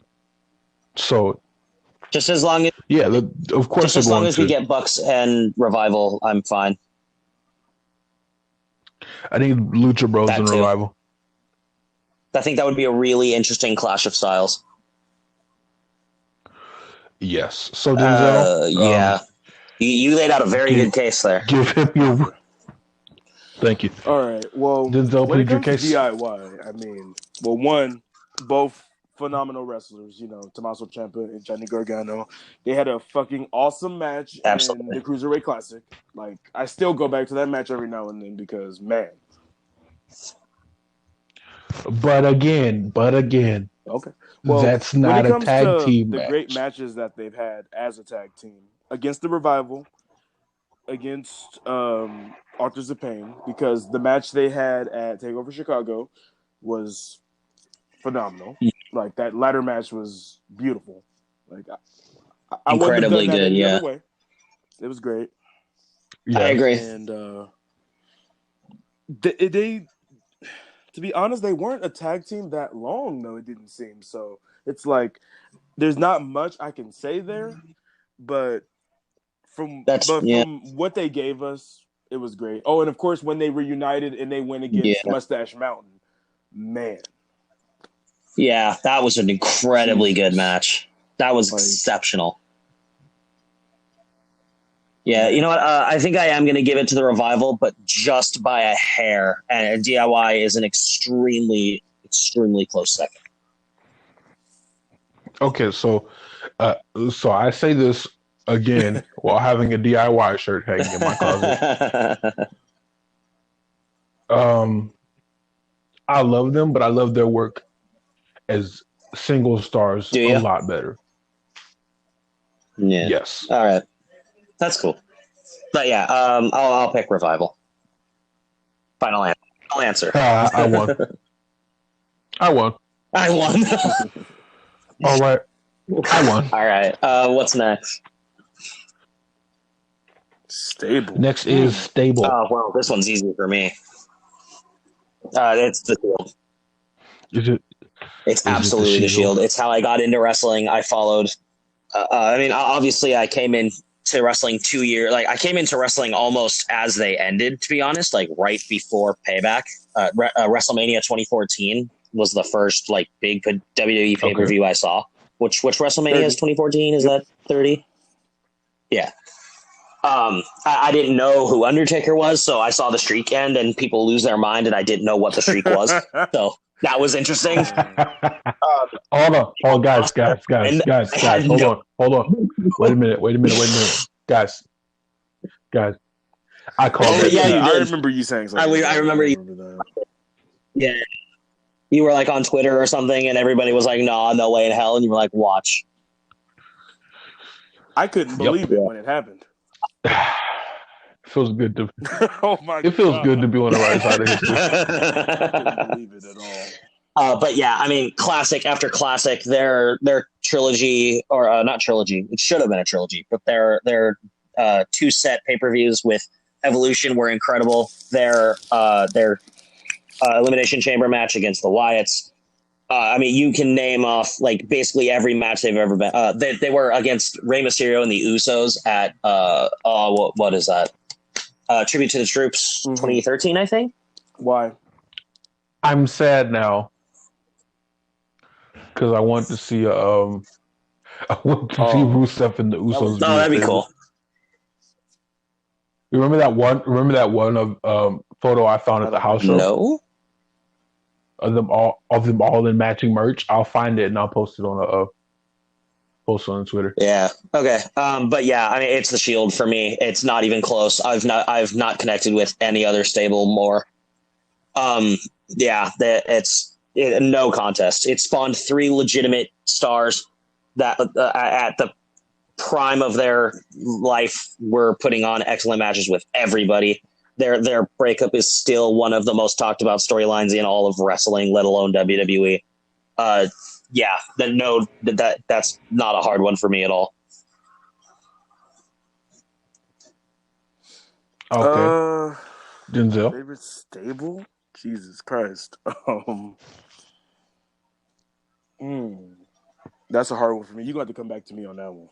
So just as long as of course, just as long as we get Bucks and Revival, I'm fine. I think Lucha Bros and Revival. I think that would be a really interesting clash of styles. Yes. So Denzel, yeah, you laid out a very good case there. Give him your. Thank you. All right. Well, Denzel, when it your comes case. to DIY, I mean, well, one, both phenomenal wrestlers. You know, Tommaso Ciampa and Johnny Gargano. They had a fucking awesome match in the Cruiserweight Classic. Like, I still go back to that match every now and then because, man. But again. Okay. Well, that's not a tag team the match. great matches that they've had as a tag team against the Revival, against Authors of Pain, because the match they had at TakeOver Chicago was phenomenal. Like, that ladder match was beautiful. Like, I incredibly good. Yeah, way. It was great. Yeah. I agree. And they, to be honest, they weren't a tag team that long, though, it didn't seem. So it's like there's not much I can say there, but from what they gave us, it was great. Oh, and of course, when they reunited and they went against Mustache Mountain, man. Yeah, that was an incredibly good match. That was exceptional. Yeah, you know what? I think I am going to give it to the Revival, but just by a hair. And DIY is an extremely, extremely close second. Okay, so I say this again while having a DIY shirt hanging in my closet. I love them, but I love their work as single stars a lot better. Yeah. Yes. All right. That's cool. But yeah, I'll pick Revival. Final answer. I won. All right. I won. All right. What's next? Stable. Next is Stable. Oh, well, this one's easy for me. It's the Shield. Is it? It's absolutely the Shield. It's how I got into wrestling. I followed. I mean, obviously, I came into wrestling 2 years. Like, I came into wrestling almost as they ended, to be honest. Like, right before Payback. WrestleMania 2014 was the first like big WWE pay per view I saw. Which WrestleMania is 2014? Is that 30? Yeah. I didn't know who Undertaker was, so I saw the streak end and people lose their mind, and I didn't know what the streak was. So that was interesting. Hold on. Oh, guys. Hold on. Wait a minute. Guys. I called it. Yeah, you did. I remember you saying something. I remember you. Yeah. You were like on Twitter or something, and everybody was like, "Nah, no way in hell," and you were like, "Watch." I couldn't believe it when it happened. Feels good to. Oh my! It feels good to be on the right side of history. I couldn't believe it at all. But yeah, I mean, classic after classic. Their trilogy, or not trilogy, it should have been a trilogy, but their 2 set pay-per-views with Evolution were incredible. Their Elimination Chamber match against the Wyatts. I mean, you can name off like basically every match they've ever been. They were against Rey Mysterio and the Usos at what is that? Tribute to the Troops 2013, I think. Why? I'm sad now because I want to see Rusev and the Usos. Oh, that'd be cool. You remember that one? Of photo I found at the house show? No. Of them all in matching merch. I'll find it and I'll post it on Twitter. Yeah. Okay. But yeah, I mean, it's the Shield for me. It's not even close. I've not connected with any other stable more. Yeah, it's no contest. It spawned 3 legitimate stars. that at the prime of their life were putting on excellent matches with everybody. Their breakup is still one of the most talked about storylines in all of wrestling, let alone WWE. That's not a hard one for me at all. Okay. Denzel. Favorite stable? Jesus Christ. That's a hard one for me. You're going to have to come back to me on that one.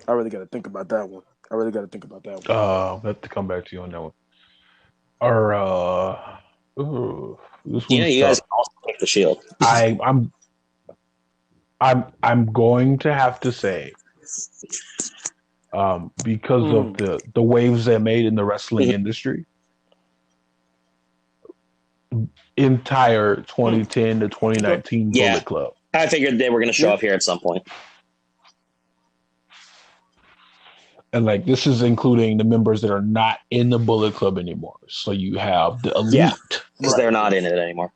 I really got to think about that one. I'll have to come back to you on that one. Or this You guys can also take the Shield. I'm going to have to say, because of the waves they made in the wrestling industry, entire 2010 to 2019 Bullet Club. I figured they were going to show up here at some point. And like this is including the members that are not in the Bullet Club anymore. So you have the Elite, because they're not in it anymore.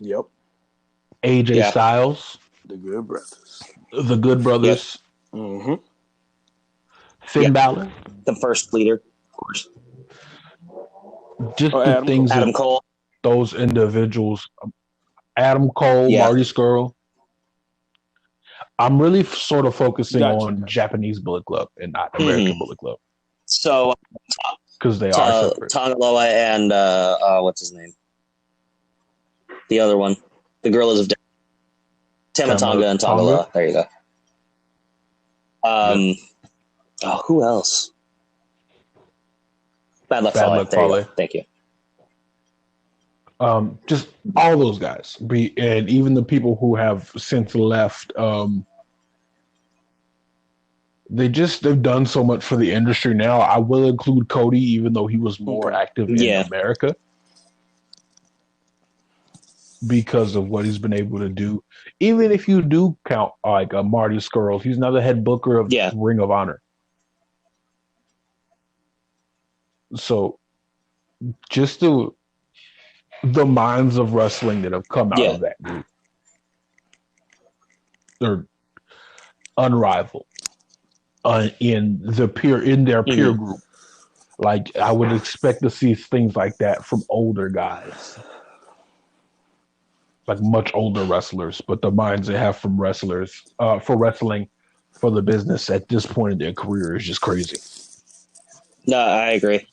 Yep. AJ Styles, the Good Brothers, Mm-hmm. Finn Balor, the first leader, of course. Just the things Adam Cole, those individuals, Adam Cole, Marty Scurll. I'm really sort of focusing on Japanese Bullet Club and not American Bullet Club. So, because they are separate. Tongaloa and what's his name? The other one, the Gorillas of Death. Tama Tonga and Tongaloa. There you go. Who else? Bad Luck Fale. Thank you. Just all those guys, and even the people who have since left. They've done so much for the industry now. I will include Cody, even though he was more active in America, because of what he's been able to do. Even if you do count like Marty Scurll, he's now the head booker of Ring of Honor. So, just the minds of wrestling that have come out of that group, they're unrivaled. In their peer group, like I would expect to see things like that from older guys, like much older wrestlers. But the minds they have from wrestlers for wrestling, for the business at this point in their career is just crazy. No, I agree.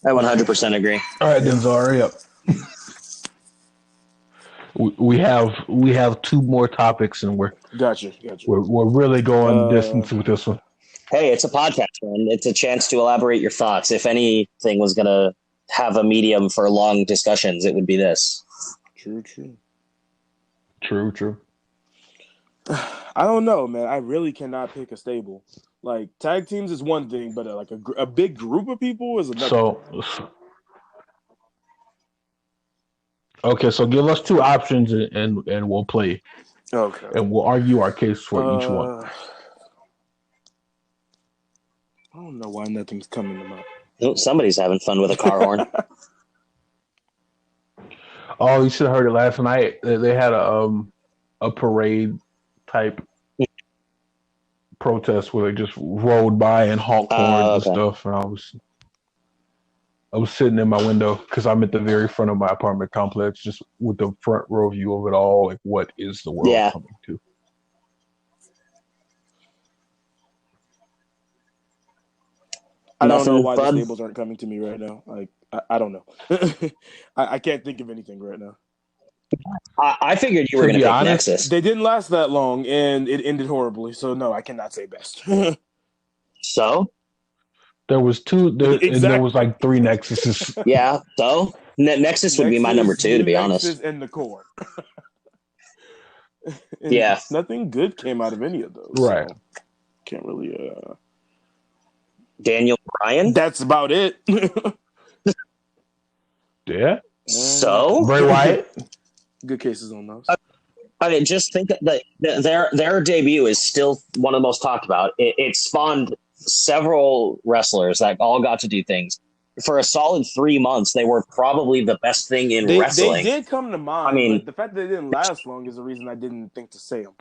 I 100% agree. All right, Denzel, hurry up. We have two more topics, and we're gotcha. We're really going distance with this one. Hey, it's a podcast, man. It's a chance to elaborate your thoughts. If anything was gonna have a medium for long discussions, it would be this. True. I don't know, man. I really cannot pick a stable. Like tag teams is one thing, but like a big group of people is another. Okay, so give us two options and we'll play. Okay. And we'll argue our case for each one. I don't know why nothing's coming to mind. Oh, somebody's having fun with a car horn. Oh, you should have heard it last night. They had a parade type protest where they just rolled by and honked horns and stuff, and I was sitting in my window because I'm at the very front of my apartment complex, just with the front row view of it all. Like, what is the world coming to? I don't know why the stables aren't coming to me right now. Like, I don't know. I can't think of anything right now. I figured you were going to pick Nexus. They didn't last that long, and it ended horribly. So, no, I cannot say best. So? There was two, and there was like three Nexuses. Yeah, so? Nexus would be my number two, to be honest. Nexus and the Core. Yeah. Nothing good came out of any of those. Right. So can't really... Daniel Bryan? That's about it. Yeah. So? Bray Wyatt? Good cases on those. I mean, just think that their debut is still one of the most talked about. It spawned several wrestlers that all got to do things. for a solid 3 months, they were probably the best thing in wrestling. They did come to mind. I mean, but the fact that they didn't last long is the reason I didn't think to say them.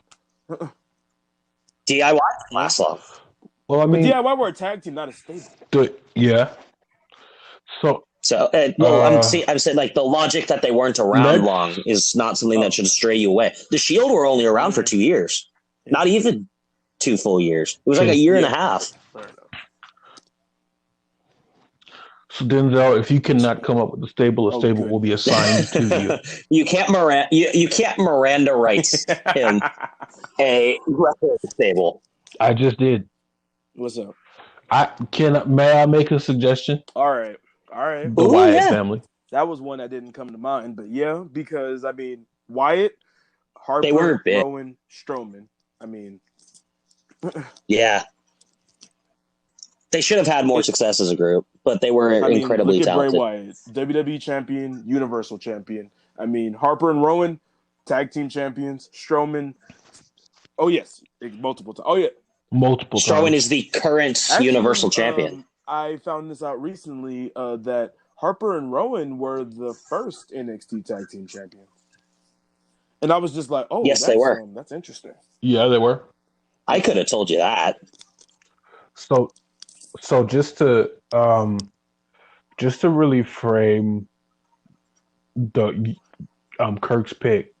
DIY didn't last long. Well, I But mean, DIY were a tag team, not a stable. yeah. So, I'm saying like the logic that they weren't around long is not something that should stray you away. The Shield were only around for 2 years, not even 2 full years. It was like a year and a half. So Denzel, if you cannot come up with a stable will be assigned to you. You can't Miranda rights him a wrestling stable. I just did. What's up? May I make a suggestion? All right. The Wyatt family. That was one that didn't come to mind, but yeah, because I mean Wyatt, Harper, they were Rowan, Strowman. I mean, yeah, they should have had more success as a group, but they were incredibly look at talented. Bray Wyatt, WWE champion, Universal champion. I mean, Harper and Rowan, tag team champions. Strowman. Oh yes, multiple times. Oh yeah, multiple. Strowman is the current Universal champion. I found this out recently that Harper and Rowan were the first NXT tag team champions, and I was just like, "Oh, yes, they were. That's interesting." Yeah, they were. I could have told you that. So just to really frame the Kirk's pick,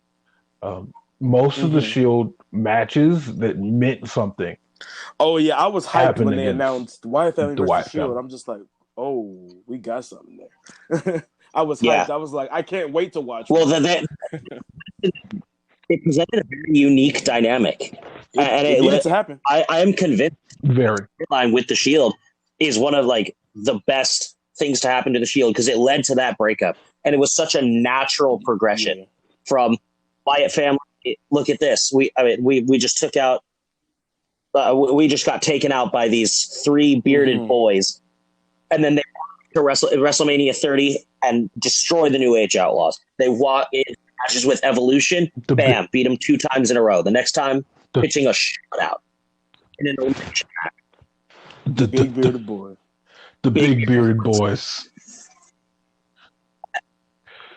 most of the Shield matches that meant something. Oh yeah, I was hyped when they announced Wyatt family versus Shield. I'm just like, oh, we got something there. I was hyped. I was like, I can't wait to watch. Well, it presented a very unique dynamic, and it needed to happen. I am convinced. Very line with the Shield is one of like the best things to happen to the Shield because it led to that breakup, and it was such a natural progression from Wyatt family. Look at this. We just took out. We just got taken out by these 3 bearded boys, and then they walked to WrestleMania 30 and destroy the New Age Outlaws. They walk in matches with Evolution, beat them 2 times in a row. The next time, pitching a shutout in an elimination match. The big bearded boy. The big bearded boys.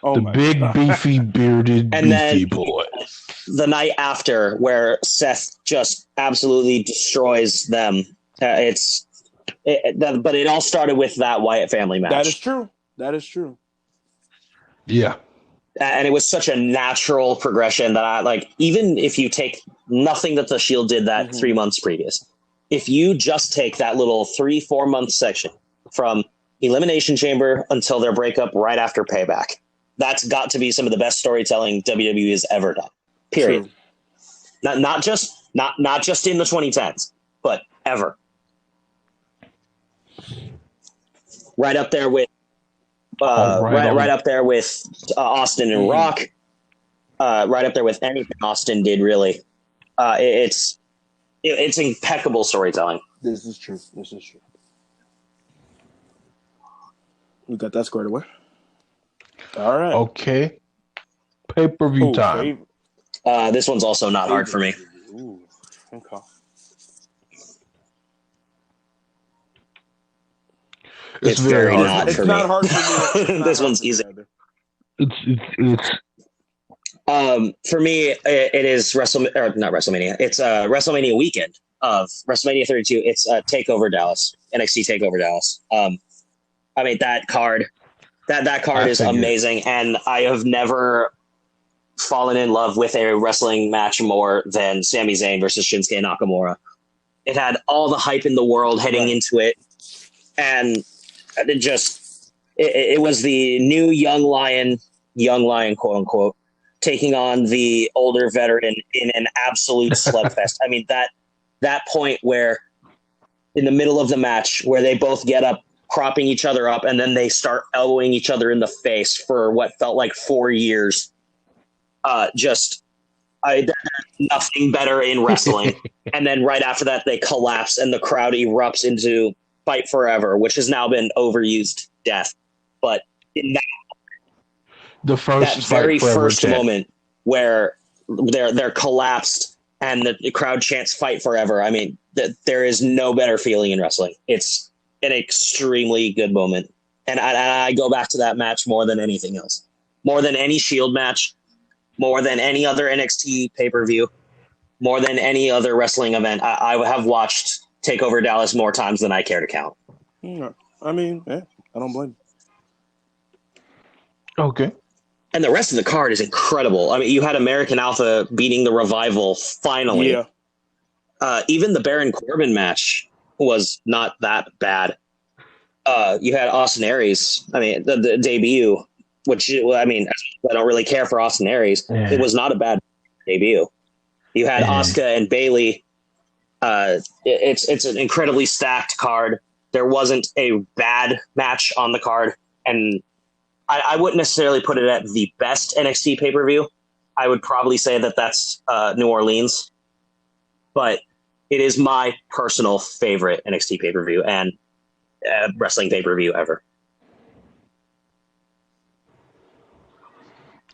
Oh the big beefy bearded beefy boys. The night after, where Seth just absolutely destroys them, but it all started with that Wyatt family match. That is true. Yeah, and it was such a natural progression that I like. Even if you take nothing that the Shield did that 3 months previous, if you just take that little 3-4 month section from Elimination Chamber until their breakup right after Payback, that's got to be some of the best storytelling WWE has ever done. Period. True. Not just in the 2010s, but ever. Right up there with right up there with Austin and Rock. Right up there with anything Austin did. Really, it's impeccable storytelling. This is true. We got that squared away. All right. Okay. Pay-per-view time. This one's also not hard for me. Ooh, okay. It's very not it's for not me. Hard for me. This one's easy. It's for me, it is not WrestleMania. It's WrestleMania weekend of WrestleMania 32. It's TakeOver Dallas, NXT TakeOver Dallas. I mean that card is amazing, and I have never fallen in love with a wrestling match more than Sami Zayn versus Shinsuke Nakamura. It had all the hype in the world heading into it, and it was the new young lion, quote unquote, taking on the older veteran in an absolute slugfest. I mean, that point where in the middle of the match where they both get up, propping each other up, and then they start elbowing each other in the face for what felt like 4 years. Nothing better in wrestling. And then right after that, they collapse and the crowd erupts into Fight Forever, which has now been overused death. But in that very first moment where they're collapsed and the crowd chants Fight Forever, I mean, there is no better feeling in wrestling. It's an extremely good moment. And I go back to that match more than anything else. More than any Shield match, more than any other NXT pay-per-view, more than any other wrestling event. I have watched TakeOver Dallas more times than I care to count. I mean, I don't blame you. Okay. And the rest of the card is incredible. I mean, you had American Alpha beating the Revival finally. Yeah. Even the Baron Corbin match was not that bad. You had Austin Aries. I mean, the debut, which, I mean, I don't really care for Austin Aries. Yeah. It was not a bad debut. You had Asuka and Bayley. It's an incredibly stacked card. There wasn't a bad match on the card, and I wouldn't necessarily put it at the best NXT pay-per-view. I would probably say that that's New Orleans, but it is my personal favorite NXT pay-per-view and wrestling pay-per-view ever.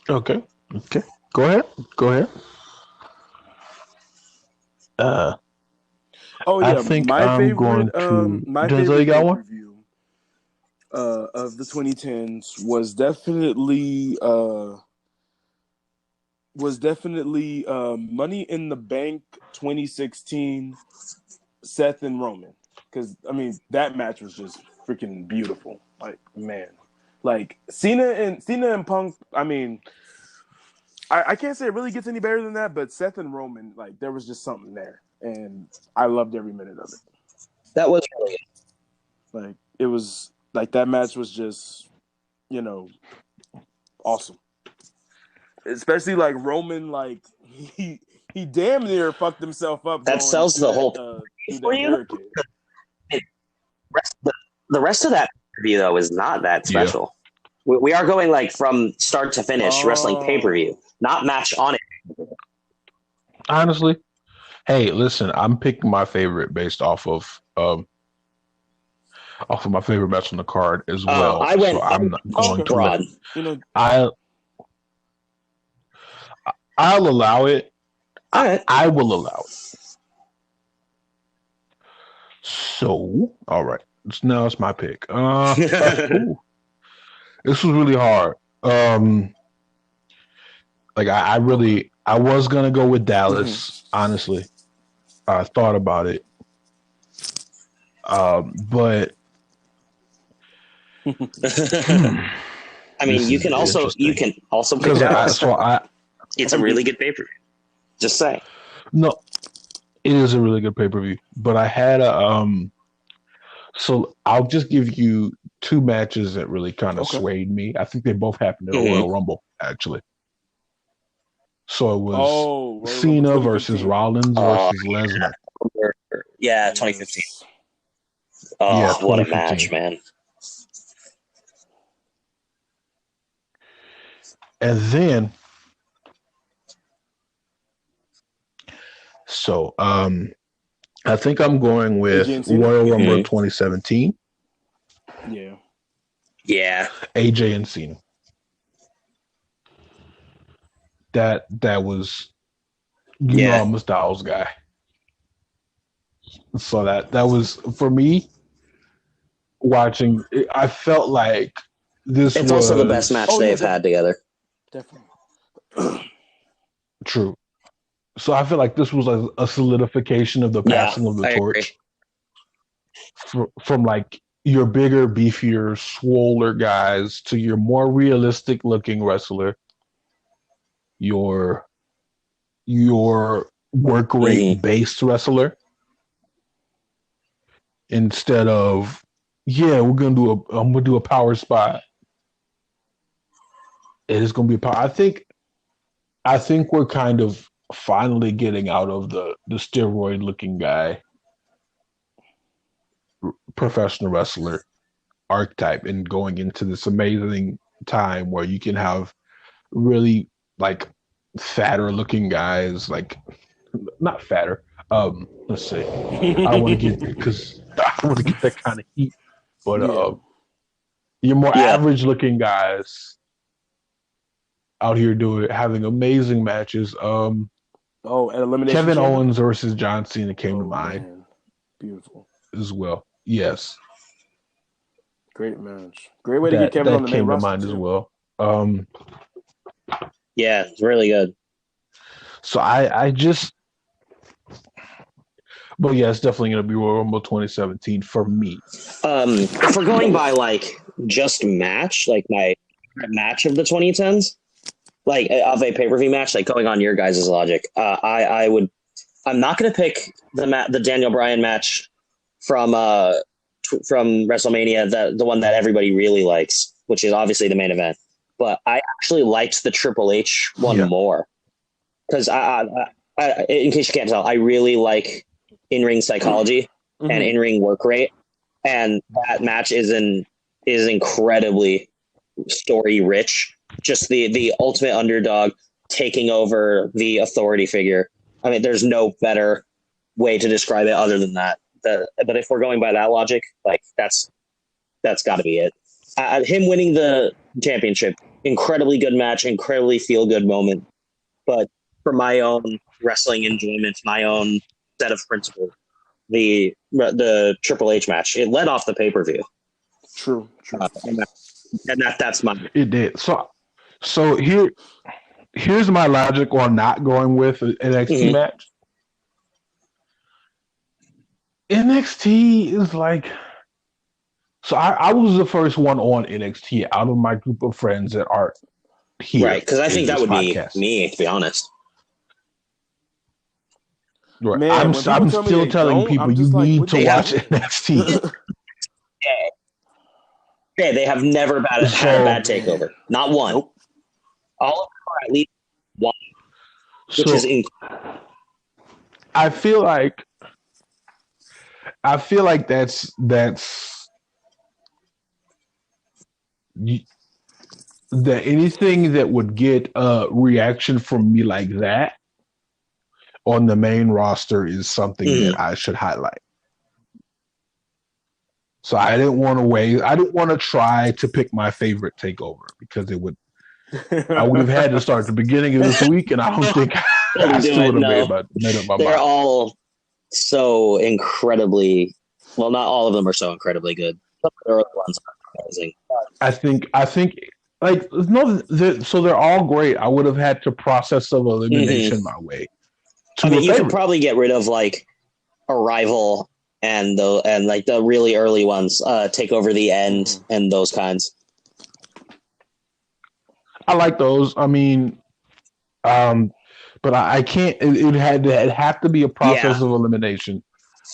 Okay. Go ahead. I think my I'm favorite, going to. my Denzel, favorite you got one? pay-per-view of the 2010s was definitely Money in the Bank 2016, Seth and Roman. Because I mean that match was just freaking beautiful. Like, man, like Cena and Punk. I mean, I can't say it really gets any better than that, but Seth and Roman, like, there was just something there, and I loved every minute of it. That was really like it was like that match was just, awesome. Especially like Roman, like he damn near fucked himself up. That sells the whole for you. The rest of that pay-per-view though is not that special. Yeah. We are going like from start to finish wrestling pay-per-view, not match on it. Honestly, hey, listen, I'm picking my favorite based off of my favorite match on the card as well. I'm not going broad. I'll allow it. Right. I will allow it. So, all right. Now it's my pick. This was really hard. I was gonna go with Dallas. Honestly, I thought about it. But I mean, you can also pick it's a really good pay-per-view. Just say. No, it is a really good pay-per-view. But I had so I'll just give you two matches that really kind of swayed me. I think they both happened in the Royal Rumble, actually. So it was Cena versus Rollins versus Lesnar. Yeah, 2015. Oh, yeah, 2015. What a match, man. And then, I think I'm going with Royal Rumble 2017. Yeah. Yeah. AJ and Cena. That was, know, I'm a Styles guy. So that was, for me, watching, I felt like this was... It's also the best match they've had together. Definitely. True. So I feel like this was like a solidification of the passing of the torch. From like your bigger, beefier, swoller guys to your more realistic looking wrestler, your work rate based wrestler, instead of I'm gonna do a power spot. It is gonna be a power. I think we're kind of finally getting out of the steroid looking guy professional wrestler archetype and going into this amazing time where you can have really like fatter looking guys, like not fatter. Let's see. I want to get that kind of heat, but your more average looking guys out here having amazing matches. Elimination Kevin Chamber? Owens versus John Cena came to mind. Man. Beautiful as well. Yes. Great match. Great way to get Kevin on the main roster. That came to mind as well. Yeah, it's really good. So I just, but yeah, it's definitely going to be Royal Rumble 2017 for me. If we're going by like just match, like my match of the 2010s, like of a pay-per-view match, like going on your guys' logic, I'm not going to pick the Daniel Bryan match from WrestleMania, the one that everybody really likes, which is obviously the main event. But I actually liked the Triple H one more because I, in case you can't tell, I really like in-ring psychology and in-ring work rate, and that match is incredibly story rich. Just the ultimate underdog taking over the authority figure. I mean, there's no better way to describe it other than that. But if we're going by that logic, like that's got to be it. Him winning the championship, incredibly good match, incredibly feel good moment. But for my own wrestling enjoyment, my own set of principles, the Triple H match, it led off the pay-per-view. True. And that's my. It did. So here's my logic on not going with an NXT match. NXT is like, so I was the first one on NXT out of my group of friends that aren't here. Right, because I think that would podcast. Be me, to be honest. Right. Man, I'm still telling people you need to watch NXT. Yeah, they have never had a bad takeover. Not one. Nope. All of them are at least one. Which is I feel like that's that anything that would get a reaction from me like that on the main roster is something that I should highlight. So I didn't want to wait. I didn't want to try to pick my favorite takeover because it would. I would have had to start at the beginning of this week, and I don't think I still would have made up my mind. They're all so incredibly. Well, not all of them are so incredibly good. Some of the early ones are amazing. I think, like no, so they're all great. I would have had to process of elimination my way. I mean, you could probably get rid of like Arrival and like the really early ones, Take Over the End and those kinds. I like those. I mean, but I can't. It had to be a process of elimination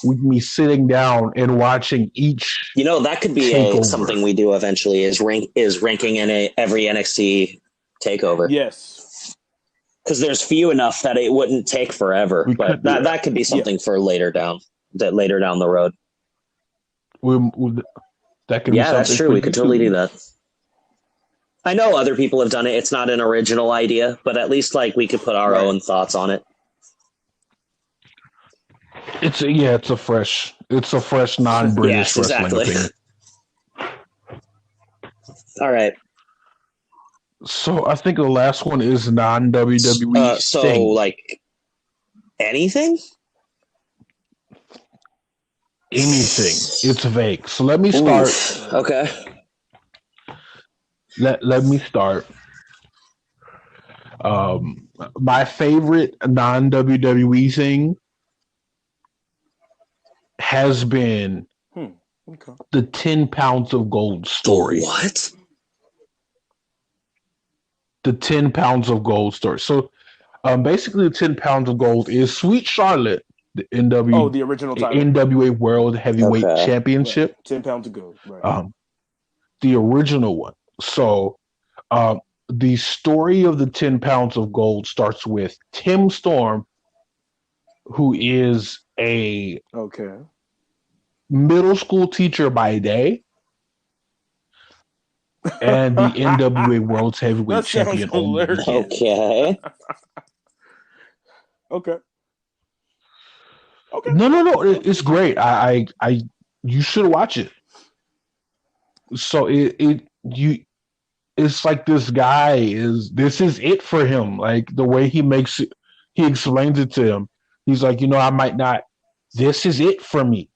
with me sitting down and watching each. You know, that could be something we do eventually. Is ranking in every NXT takeover. Yes, because there's few enough that it wouldn't take forever. But that could be something for later down the road. That could be that's true. We could totally do that. I know other people have done it. It's not an original idea, but at least like we could put our own thoughts on it. It's a fresh non-British wrestling opinion. All right. So I think the last one is non-WWE. So like anything? Anything. It's vague. So let me start. Oof. Okay. Let me start. My favorite non-WWE thing has been the 10 pounds of gold story. What? The 10 pounds of gold story. So basically the 10 pounds of gold is Sweet Charlotte, the the original title. NWA World Heavyweight Championship. Right. 10 pounds of gold. Right. The original one. So the story of the 10 pounds of gold starts with Tim Storm, who is a middle school teacher by day and the NWA World's Heavyweight Champion. Okay. Okay. No. It's great. I you should watch it. So it's like this guy this is it for him. Like the way he explains it to him. He's like, I might not. This is it for me.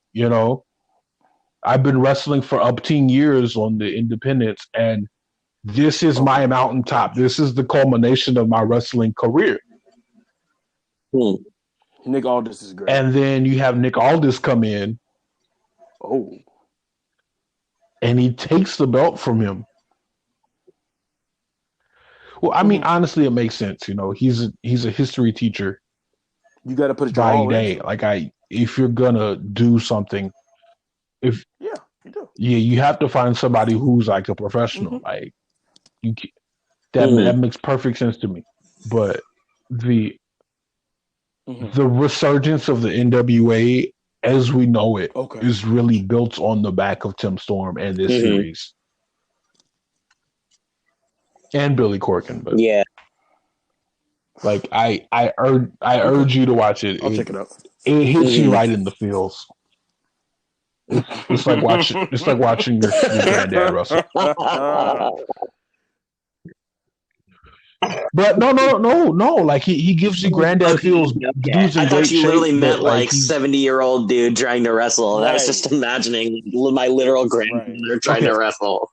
I've been wrestling for up 10 years on the independents, and this is my mountaintop. This is the culmination of my wrestling career. Nick Aldis is great. And then you have Nick Aldis come in. Oh. And he takes the belt from him. Well, I mean, honestly, it makes sense. You know, he's a history teacher. You got to put it your by all day. into. Like if you're gonna do something, you do. Yeah, you have to find somebody who's like a professional. Like that makes perfect sense to me. But the resurgence of the NWA as we know it is really built on the back of Tim Storm and this series. And Billy Corgan, but like I urge you to watch it. I'll check it out. It hits you right in the feels. It's like watching your granddad wrestle. But no. Like he gives you granddad feels. I thought you literally meant like 70-year-old dude trying to wrestle. Right. I was just imagining my literal grandmother trying to wrestle.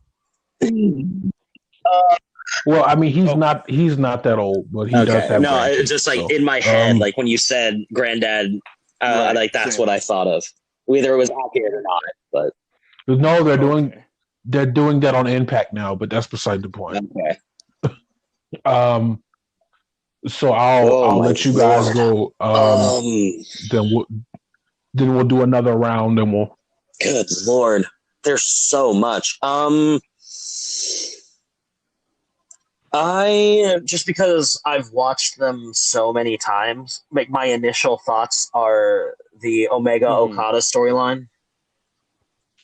Well, I mean, he's not that old, but he does have. No, it's just like in my head, like when you said granddad, like that's what I thought of. Whether it was accurate or not, but no, they're doing that on Impact now, but that's beside the point. Okay. So I'll let you guys go. Then we'll do another round, and we'll. Good Lord, there's so much. I just because I've watched them so many times, like my initial thoughts are the Omega Okada storyline,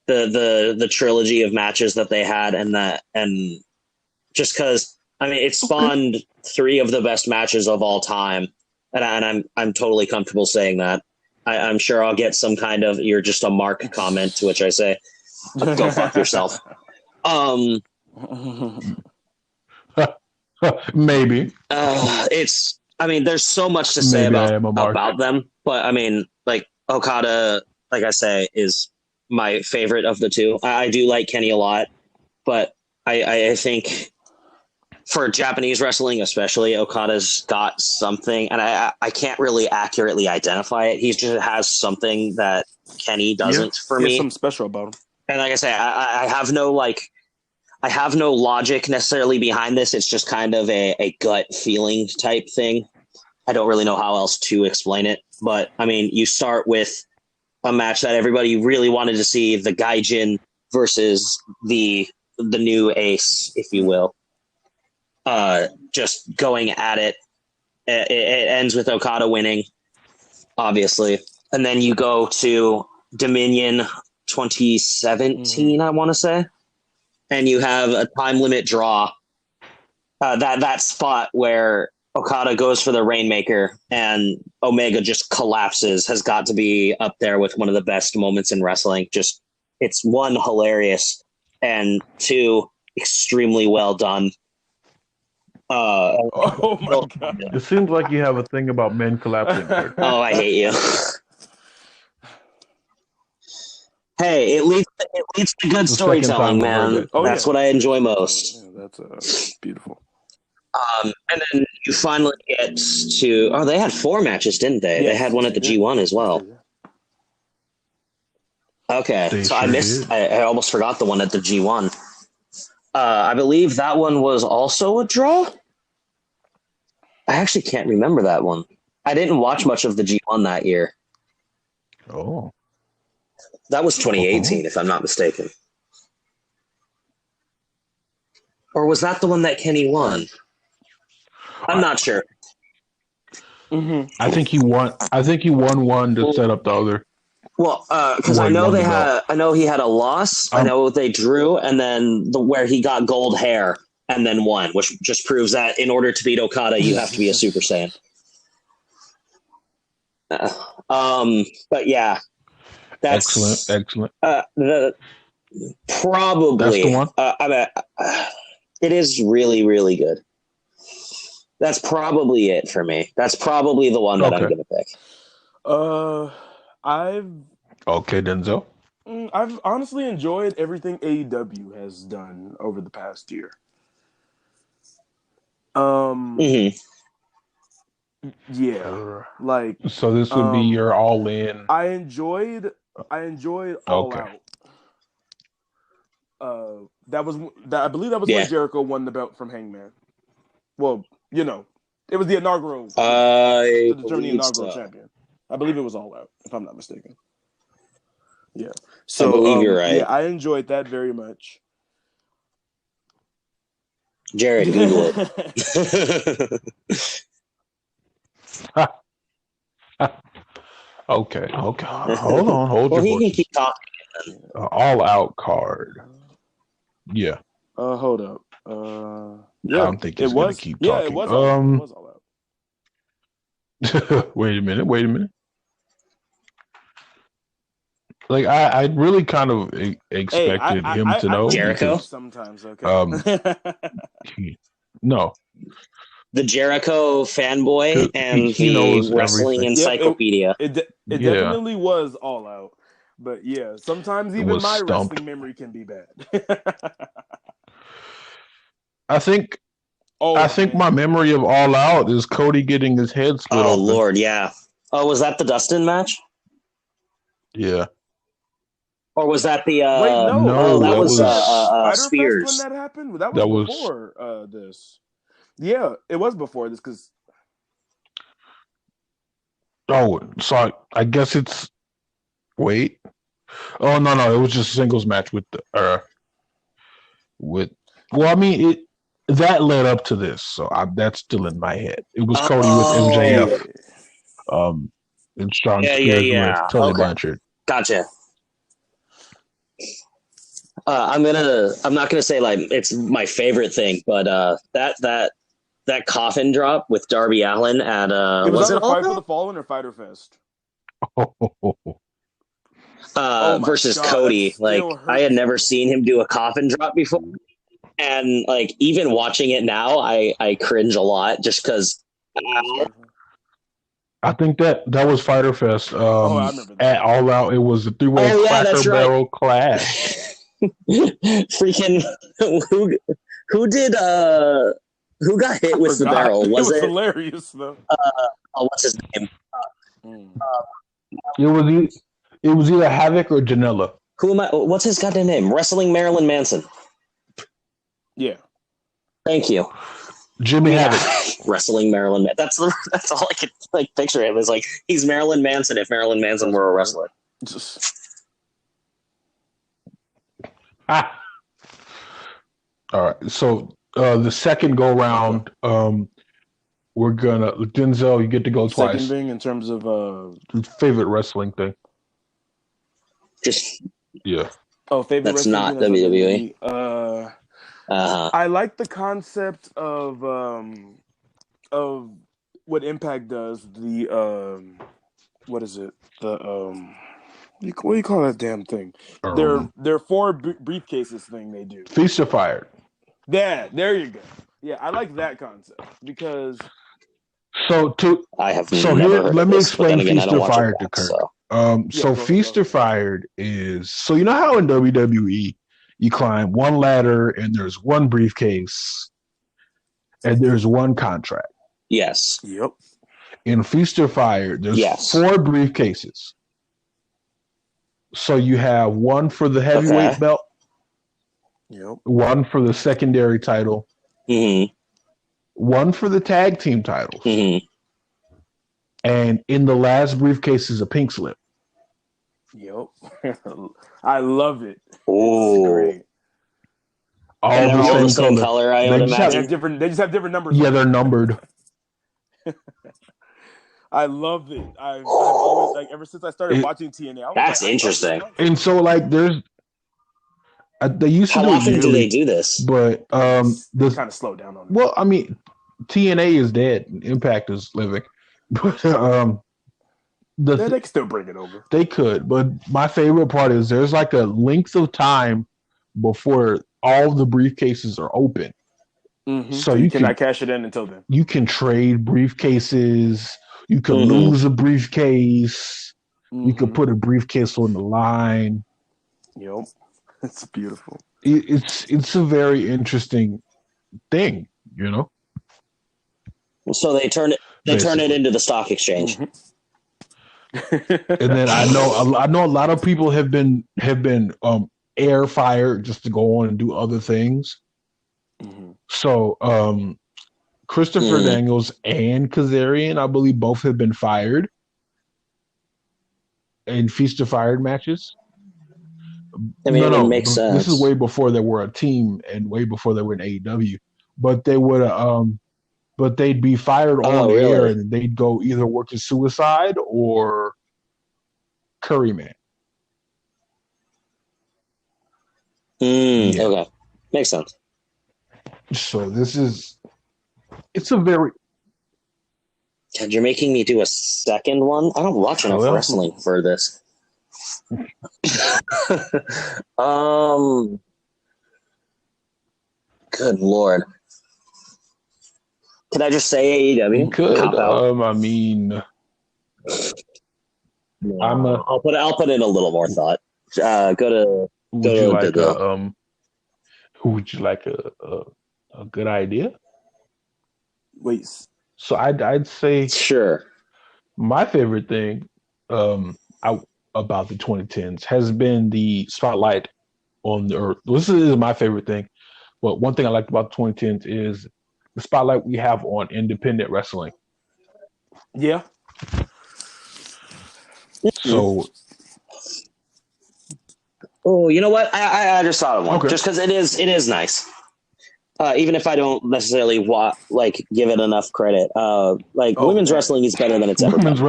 the trilogy of matches that they had, and just because I mean it spawned 3 of the best matches of all time, and I'm totally comfortable saying that. I'm sure I'll get some kind of "you're just a mark" comment, to which I say, "Go fuck yourself." Maybe. I mean, there's so much to say about them, but I mean, like Okada, like I say, is my favorite of the 2. I do like Kenny a lot, but I think for Japanese wrestling, especially, Okada's got something, and I can't really accurately identify it. He just has something that Kenny doesn't for me. Something special about him. And like I say, I have no logic necessarily behind this. It's just kind of a gut feeling type thing. I don't really know how else to explain it. But, I mean, you start with a match that everybody really wanted to see, the Gaijin versus the new ace, if you will. Just going at it. It ends with Okada winning, obviously. And then you go to Dominion 2017, I want to say. And you have a time limit draw. That spot where Okada goes for the Rainmaker and Omega just collapses has got to be up there with one of the best moments in wrestling. Just it's 1, hilarious, and 2, extremely well done. Oh my God! It seems like you have a thing about men collapsing. Oh, I hate you. Hey, it leads to good storytelling, man. That's what I enjoy most. That's beautiful. And then you finally get to... Oh, they had 4 matches, didn't they? Yes, they had one at the G1 as well. Okay, so I almost forgot the one at the G1. I believe that one was also a draw? I actually can't remember that one. I didn't watch much of the G1 that year. Oh. That was 2018, if I'm not mistaken. Or was that the one that Kenny won? I'm not sure. I think he won. I think he won one to set up the other. Well, because I know I know he had a loss. I know they drew, and then where he got gold hair and then won, which just proves that in order to beat Okada, you have to be a Super Saiyan. But yeah, that's excellent. Probably that's the one. I mean, it is really, really good. That's probably it for me. That's probably the one that I'm going to pick. I've okay, Denzel. I've honestly enjoyed everything AEW has done over the past year. Mm-hmm. Yeah, like So this would be your all in. I enjoyed All Okay. Out. That was I believe that was Yeah. when Jericho won the belt from Hangman. Well, you know, it was the inaugural, I the Germany believe inaugural so. champion. I believe it was All Out, if I'm not mistaken. Yeah. I So believe you're right. yeah, I enjoyed that very much. Jared, Google it. Okay. Hold on. Hold Well, your he can horses. keep talking. All out card. Yeah. Hold up. I don't think he's gonna keep talking. Yeah, it was All Out. It was All Out. Wait a minute. Like I really kind of expected him to know. Jericho? Sometimes, okay. No. The Jericho fanboy and he knows the wrestling everything. encyclopedia. It definitely was All Out. But yeah, sometimes even my wrestling memory can be bad. I think my memory of All Out is Cody getting his head split open. Oh Lord, yeah. Oh, was that the Dustin match? Yeah. Or was that the? Wait, no. Oh, that was Spider Spears. Fest when that happened. That was before this. Yeah, it was before this because. Oh, so I guess it's. Wait. Oh no! It was just a singles match with the with. Well, I mean that led up to this, so that's still in my head. It was Cody with MJF, and Sean Spears with Tully Blanchard. Gotcha. I'm not gonna say like it's my favorite thing, but that coffin drop with Darby Allin at was it Fight for the Fallen or Fighter Fest? Versus Cody. Like I had never seen him do a coffin drop before, and like even watching it now, I cringe a lot just because. I think that was Fighter Fest. I remember that. At All Out, it was a 3-way Cracker Barrel clash. Freaking who did who got hit with the barrel? Was it hilarious though? What's his name? It was either Havoc or Janela. Who am I? What's his goddamn name? Wrestling Marilyn Manson. Yeah. Thank you. Jimmy Havoc. Wrestling Marilyn Manson. That's all I could picture him. Is like he's Marilyn Manson if Marilyn Manson were a wrestler. All right. So the second go round, we're gonna Denzel. You get to go twice. Second thing in terms of favorite wrestling thing. Just yeah. Oh, favorite. That's not WWE. I like the concept of what Impact does. The what is it? The what do you call that damn thing? Their 4 briefcases thing they do. Feast or Fired. Yeah, there you go. Yeah, I like that concept because. Let me explain Feast or Fired to Kirk. Feast or Fired is so you know how in WWE you climb one ladder and there's one briefcase and there's one contract. Yes. Yep. In Feast or Fired, there's 4 briefcases. So you have one for the heavyweight belt. Yep. One for the secondary title. Mm-hmm. One for the tag team titles. Mm-hmm. And in the last briefcase is a pink slip. Yep. I love it. Oh. Great. All the same color, I would imagine. They just have different numbers. Yeah, they're numbered. I love it. I've always ever since I started watching TNA. That's interesting. And so there's they used to How often do they do this? But they kind of slowed down on it. Well, I mean, TNA is dead. Impact is living. But they can still bring it over. They could, but my favorite part is there's like a length of time before all the briefcases are open. Mm-hmm. So you cannot cash it in until then. You can trade briefcases. You can lose a briefcase. Mm-hmm. You can put a briefcase on the line. Yep. It's beautiful. It's a very interesting thing, you know. So they turn it Basically. into the stock exchange. Mhm. And then I know a lot of people have been air fired just to go on and do other things. Mhm. So Christopher Daniels and Kazarian, I believe, both have been fired in Feast of Fired matches. I mean, it would make This sense. is way before they were a team and way before they were in AEW. But they would but they'd be fired on air and they'd go either work as Suicide or Curryman. Yeah. Okay, makes sense. So it's a very. God, you're making me do a second one. I don't watch enough wrestling for this. Good Lord. Can I just say AEW? You could. I mean, I'll put in a little more thought. Who would you like a good idea? Wait. So I'd say sure. My favorite thing about the 2010s has been the spotlight on the earth. This is my favorite thing. But one thing I liked about the 2010s is the spotlight we have on independent wrestling. Yeah. So. Oh, you know what? I just thought of one. Okay. Just because it is nice. Even if I don't necessarily give it enough credit. Women's wrestling is better than it's ever been. Women's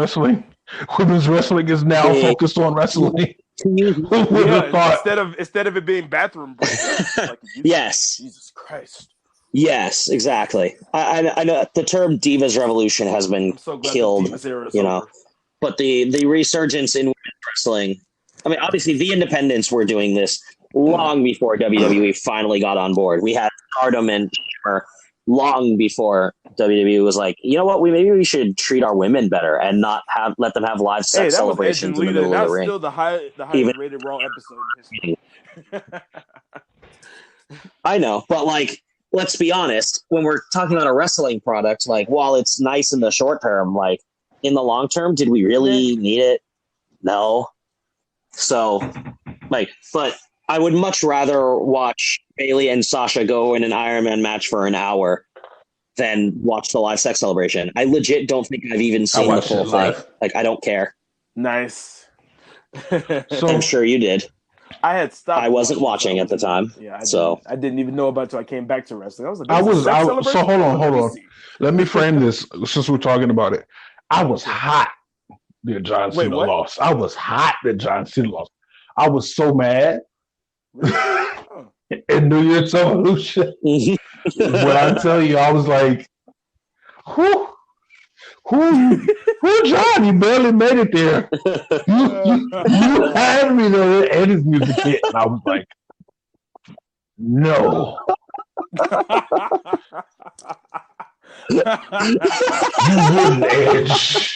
wrestling is now focused on wrestling. Instead of it being bathroom breaks. Yes. Jesus Christ. Yes, exactly. I know the term Divas Revolution has been killed, but the resurgence in women's wrestling. I mean, obviously, the independents were doing this long before WWE finally got on board. We had Stardom and Shimmer long before WWE was like, you know what, maybe we should treat our women better and not let them have live sex celebrations in the middle of the ring. Still the highest rated Raw episode in history. I know, but let's be honest. When we're talking about a wrestling product, while it's nice in the short term, in the long term, did we really need it? No. So, but I would much rather watch Bayley and Sasha go in an Iron Man match for an hour than watch the live sex celebration. I legit don't think I've even seen the full thing. I don't care. Nice. So, I'm sure you did. I had stopped. I wasn't watching at the time. Yeah, I didn't even know about it until I came back to wrestling. I was like, so hold on. Let me frame this since we're talking about it. I was hot that John Cena lost. I was hot that John Cena lost. I was so mad. In New Year's Evolution. When I tell you, I was like, who, John? You barely made it there. You had me there, and his music hit, and I was like, no. You wouldn't, Edge.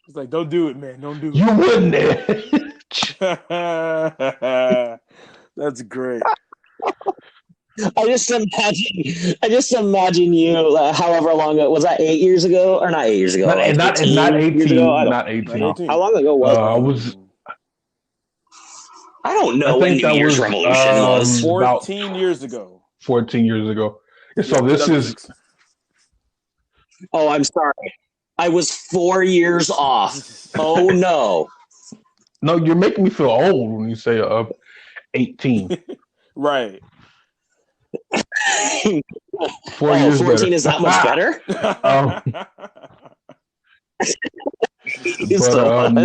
It's like, don't do it, man. Don't do it. You wouldn't, Edge. That's great. I just imagine you. However long it was, that 8 years ago or not 8 years ago? Not 18. Not 18. How long ago was it? I don't know when New Year's Revolution was. 14 years ago. 14 years ago. So this is. Oh, I'm sorry. I was 4 years off. Oh no. No, you're making me feel old when you say 18. Right. 4 years 14 better. is that much better?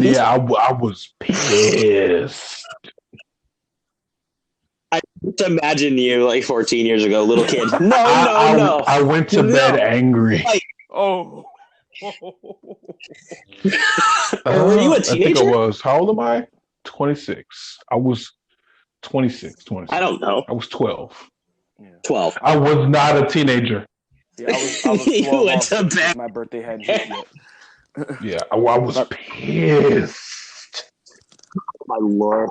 Yeah, I was pissed. I just imagine you 14 years ago, little kid. No. I went to bed angry. Oh. Were you a teenager? I think I was. How old am I? 26. I was 26. I don't know. I was 12. 12. I was not a teenager. Yeah, I was 12 you went to bed. My birthday hadn't hit yet. Yeah, I was pissed. My Lord.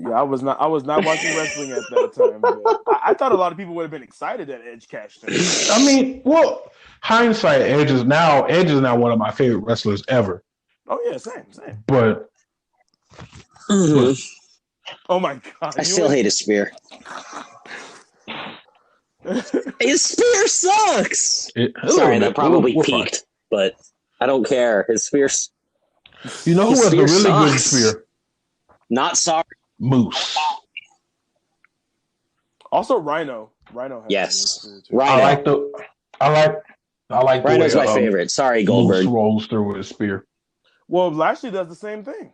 Yeah, I was not watching wrestling at that time, but I thought a lot of people would have been excited that Edge cashed in. I mean, well, hindsight, Edge is now one of my favorite wrestlers ever. Oh yeah, same. But, Mhm. Oh my god, I still hate his spear. His spear sucks. Sorry, that probably peaked, but I don't care. His spear. You know who has a really sucks. good spear? Not sorry. Moose. Also, Rhino. Rhino has Yes, a good spear too. Rhino. I like the Rhino's way, my favorite. Sorry, Goldberg. Moose rolls through with his spear. Well, Lashley does the same thing.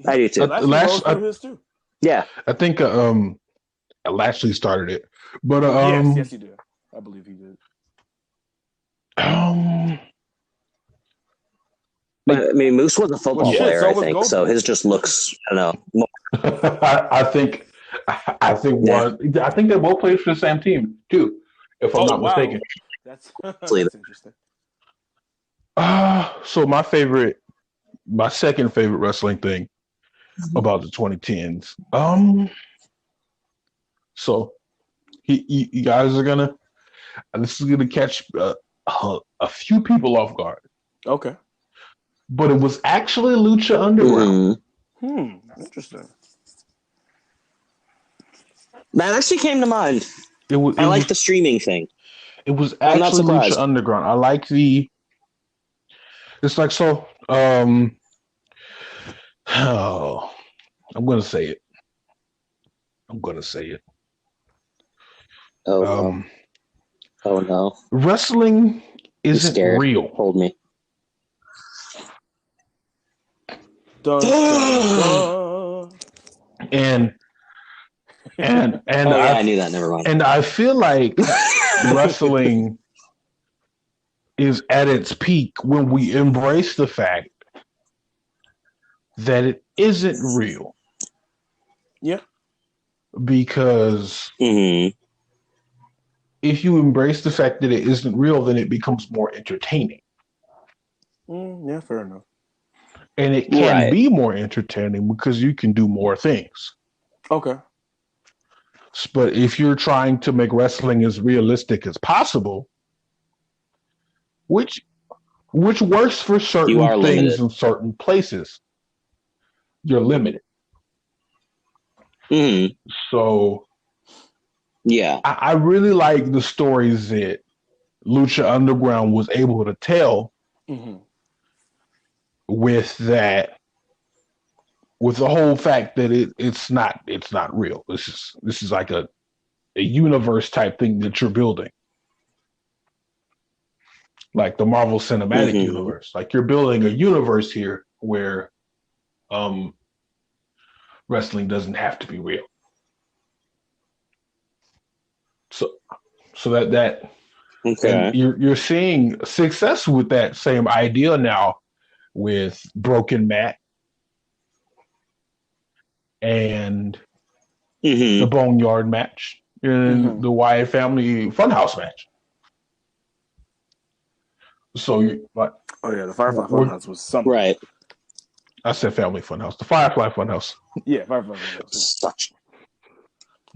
I do too. Lashley rolls through his too. Yeah, I think Lashley started it, but yes, he did. I believe he did. I mean, Moose was a football player, so I was think. Goldberg. So his just looks, I don't know. I think they both played for the same team too, if I'm not mistaken. That's interesting. So my second favorite wrestling thing about the 2010s. So you guys are this is gonna catch a few people off guard. Okay. But it was actually Lucha Underground. Interesting. That actually came to mind. I like the streaming thing. It was I'm not actually surprised. Lucha Underground. I like it's like so. I'm gonna say it. Oh no. Wrestling isn't real. Hold me. Dun, dun, dun. And I knew that. Never mind. And I feel like wrestling is at its peak when we embrace the fact that it isn't real. Yeah. Because if you embrace the fact that it isn't real, then it becomes more entertaining. Yeah, fair enough. And it can be more entertaining because you can do more things. Okay. But if you're trying to make wrestling as realistic as possible, which works for certain things in certain places, you're limited. So, yeah, I really like the stories that Lucha Underground was able to tell with the whole fact that it's not real. This is like a universe type thing that you're building. Like the Marvel Cinematic Universe. Like you're building a universe here where wrestling doesn't have to be real. So that okay. You're seeing success with that same idea now with Broken Matt and the Boneyard match and the Wyatt Family Funhouse match. So the Firefly Funhouse was something. Right. I said Family Funhouse. The Firefly Funhouse. Yeah, Firefly Funhouse. Such.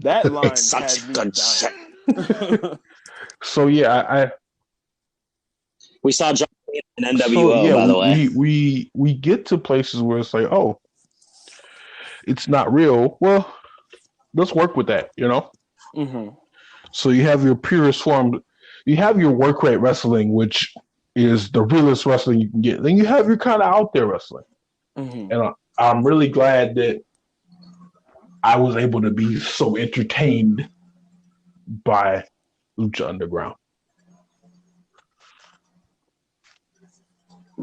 That line It's such had me good dying. shit. So we saw John in NWO, by the way. We get to places where it's like, oh, it's not real. Well, let's work with that, you know? So you have your purest form. You have your work rate wrestling, which is the realest wrestling you can get. Then you have your kind of out there wrestling. And I'm really glad that I was able to be so entertained by Lucha Underground.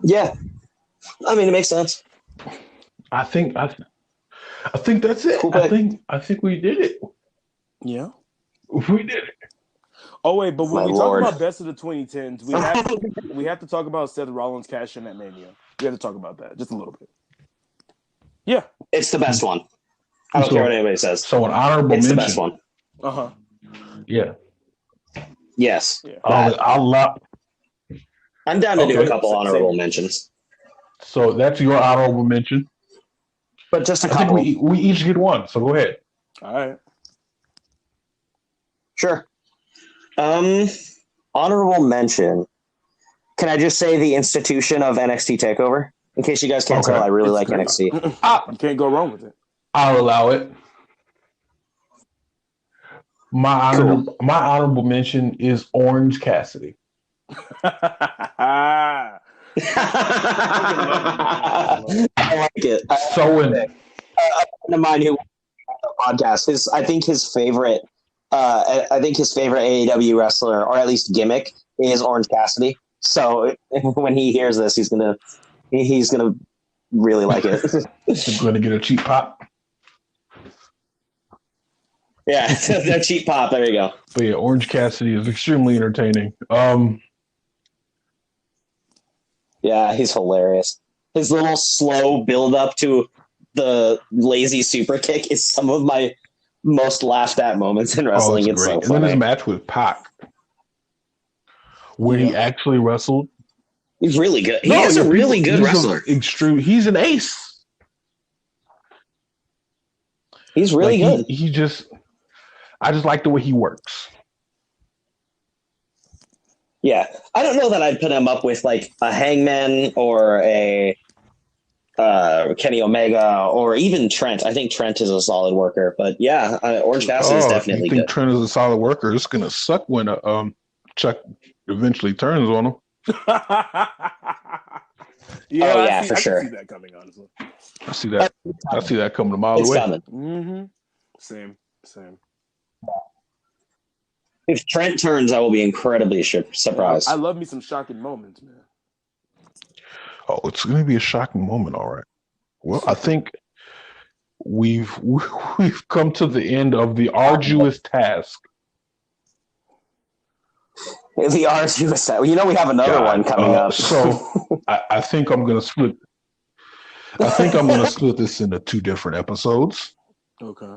Yeah. I mean, it makes sense. I think that's it. Cool. I think we did it. Yeah. We did it. Oh wait, but when My we Lord. talk about best of the 2010s, we have to talk about Seth Rollins cash in at Mania. We have to talk about that just a little bit. Yeah, It's the best one. I don't care what anybody says. So an honorable It's mention. the best one. Yeah. Yes. Yeah. I'm down to do a couple honorable mentions. So that's your honorable mention. but just a I think couple. we each get one. So go ahead. All right. Sure. Honorable mention. Can I just say the institution of NXT TakeOver? In case you guys can't tell, I really like great. NXT. You can't go wrong with it. I'll allow it. My honorable mention is Orange Cassidy. I like it. So a friend of mine who podcast, I think his favorite AEW wrestler, or at least gimmick, is Orange Cassidy. So when he hears this, he's gonna really like it. He's gonna get a cheap pop. Yeah, that cheap pop. There you go. But yeah, Orange Cassidy is extremely entertaining. Yeah, he's hilarious. His little slow build up to the lazy super kick is some of my most laughed at moments in wrestling. It's great. so And funny. then his match with Pac, when he actually wrestled. He's really good. He's a really good wrestler. He's an ace. He's really good. I just like the way he works. Yeah. I don't know that I'd put him up with like a Hangman or a Kenny Omega or even Trent. I think Trent is a solid worker. But yeah, Orange Cassidy is definitely you think good. Trent is a solid worker? It's going to suck when Chuck eventually turns on him. Yeah, for sure. I can see that coming, honestly. I see that coming a mile away. Coming. Mm-hmm. Same. If Trent turns, I will be incredibly surprised. I love me some shocking moments, man. Oh, it's going to be a shocking moment, all right. Well, I think we've come to the end of the arduous task. The arduous task. We have another one coming up. So I think I'm going to split. I think I'm going to split this into 2 different episodes. Okay.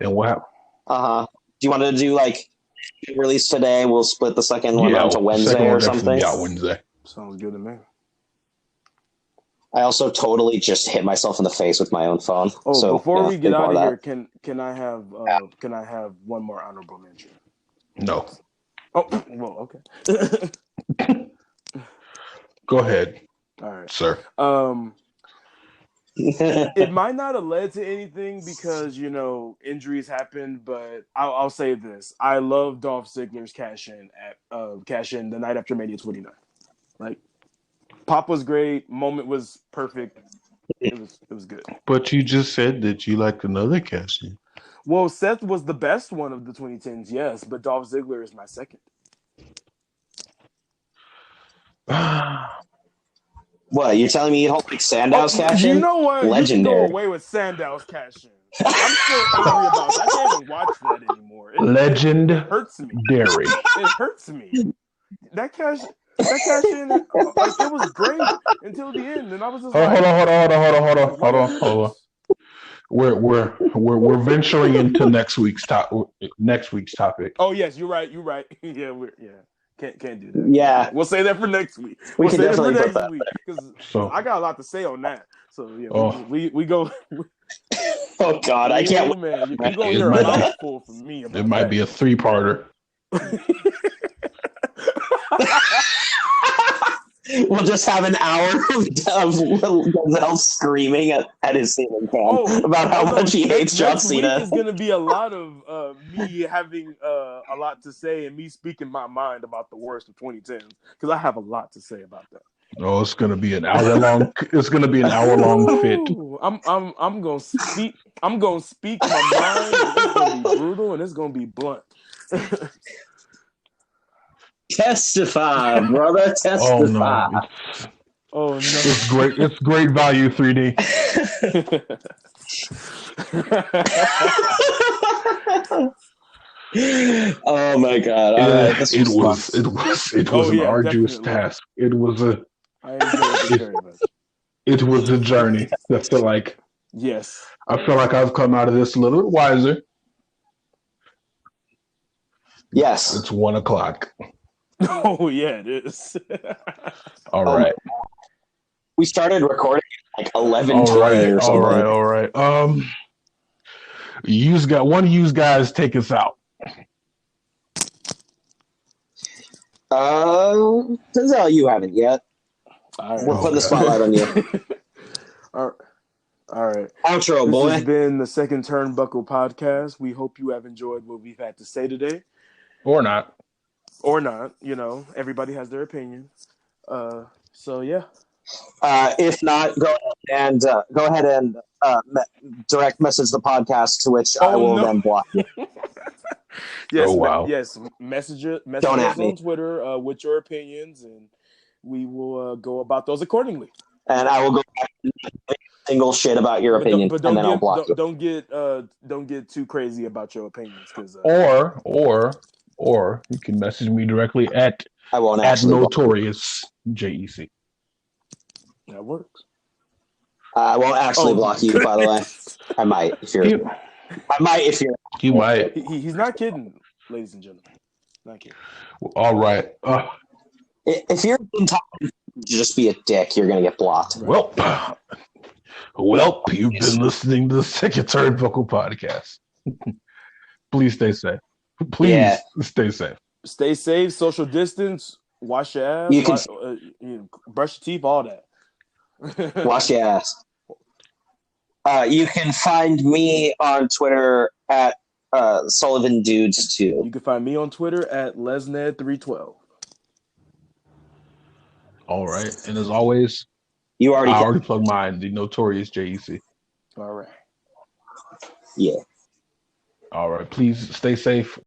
And what? Do you want to do like release today? We'll split the second one out to Wednesday or something. Yeah, Wednesday. Sounds good to me. I also totally just hit myself in the face with my own phone. Oh, so, before we get out of here, can I have one more honorable mention? No. Oh, well, okay. Go ahead. All right, sir. It might not have led to anything because injuries happen, but I'll say this: I love Dolph Ziggler's cash in the night after Mania 29. Like, pop was great, moment was perfect. It was good. But you just said that you liked another cash in. Well, Seth was the best one of the 2010s, yes, but Dolph Ziggler is my second. What, you're telling me you don't like Sandow's cash in? You know what? Legendary. You can go away with Sandow's cash in. I'm still angry about that. I can't even watch that anymore. It hurts me. Dairy. It hurts me. That cash in, like, it was great until the end, and I was just Hold on. We're venturing into next week's topic. Oh yes, you're right. Yeah, can't do that. Yeah, we'll say that for next week. We can definitely put that because I got a lot to say on that. So yeah, we go. Oh God, I can't. Man, you go hear a mouthful from me. It might be a 3-parter. We'll just have an hour of Denzel screaming at his ceiling fan about how much he hates John Cena. It's going to be a lot of me having a lot to say and me speaking my mind about the worst of 2010 because I have a lot to say about that. Oh, it's going to be an hour long. It's going to be an hour long fit. I'm going to speak. I'm going to speak my mind. It's going to be brutal and it's going to be blunt. Testify, brother. Testify. Oh no! It's great. It's great value, 3D. Oh my God! It was an arduous task. It was a. I enjoyed it very much. It was a journey. I feel like. Yes. I feel like I've come out of this a little bit wiser. Yes. It's 1:00. Oh yeah, it is. All right. We started recording at like 11, All 20 right, or all something. right, all right. One of you guys take us out. Denzel, you haven't yet. All right. We're putting the Okay. spotlight on you. All right. Outro, This boy. has been the second Turnbuckle podcast. We hope you have enjoyed what we've had to say today. Or not. Or not. Everybody has their opinion. So, yeah. If not, go ahead and direct message the podcast, to which I will then block you. Yes, Oh, wow. yes. Message Don't us at me. on Twitter with your opinions, and we will go about those accordingly. And I will go back and single shit about your opinion, and then I'll block you. Don't get too crazy about your opinions, because Or you can message me directly at I won't actually block you. Notorious JEC. That works. I won't actually block you, by the way. I might if you're. You might. He's not kidding, ladies and gentlemen. Not kidding. All right. If you're just be a dick, you're gonna get blocked. Well, you've been listening to the second Turnbuckle podcast. Please stay safe. Stay safe. Stay safe. Social distance. Wash your ass. Brush your teeth. All that. Wash your ass. You can find me on Twitter at Sullivan Dudes 2. You can find me on Twitter at LesNed312. All right, and as always, I already plugged mine, the Notorious JEC. All right. Yeah. All right, please stay safe.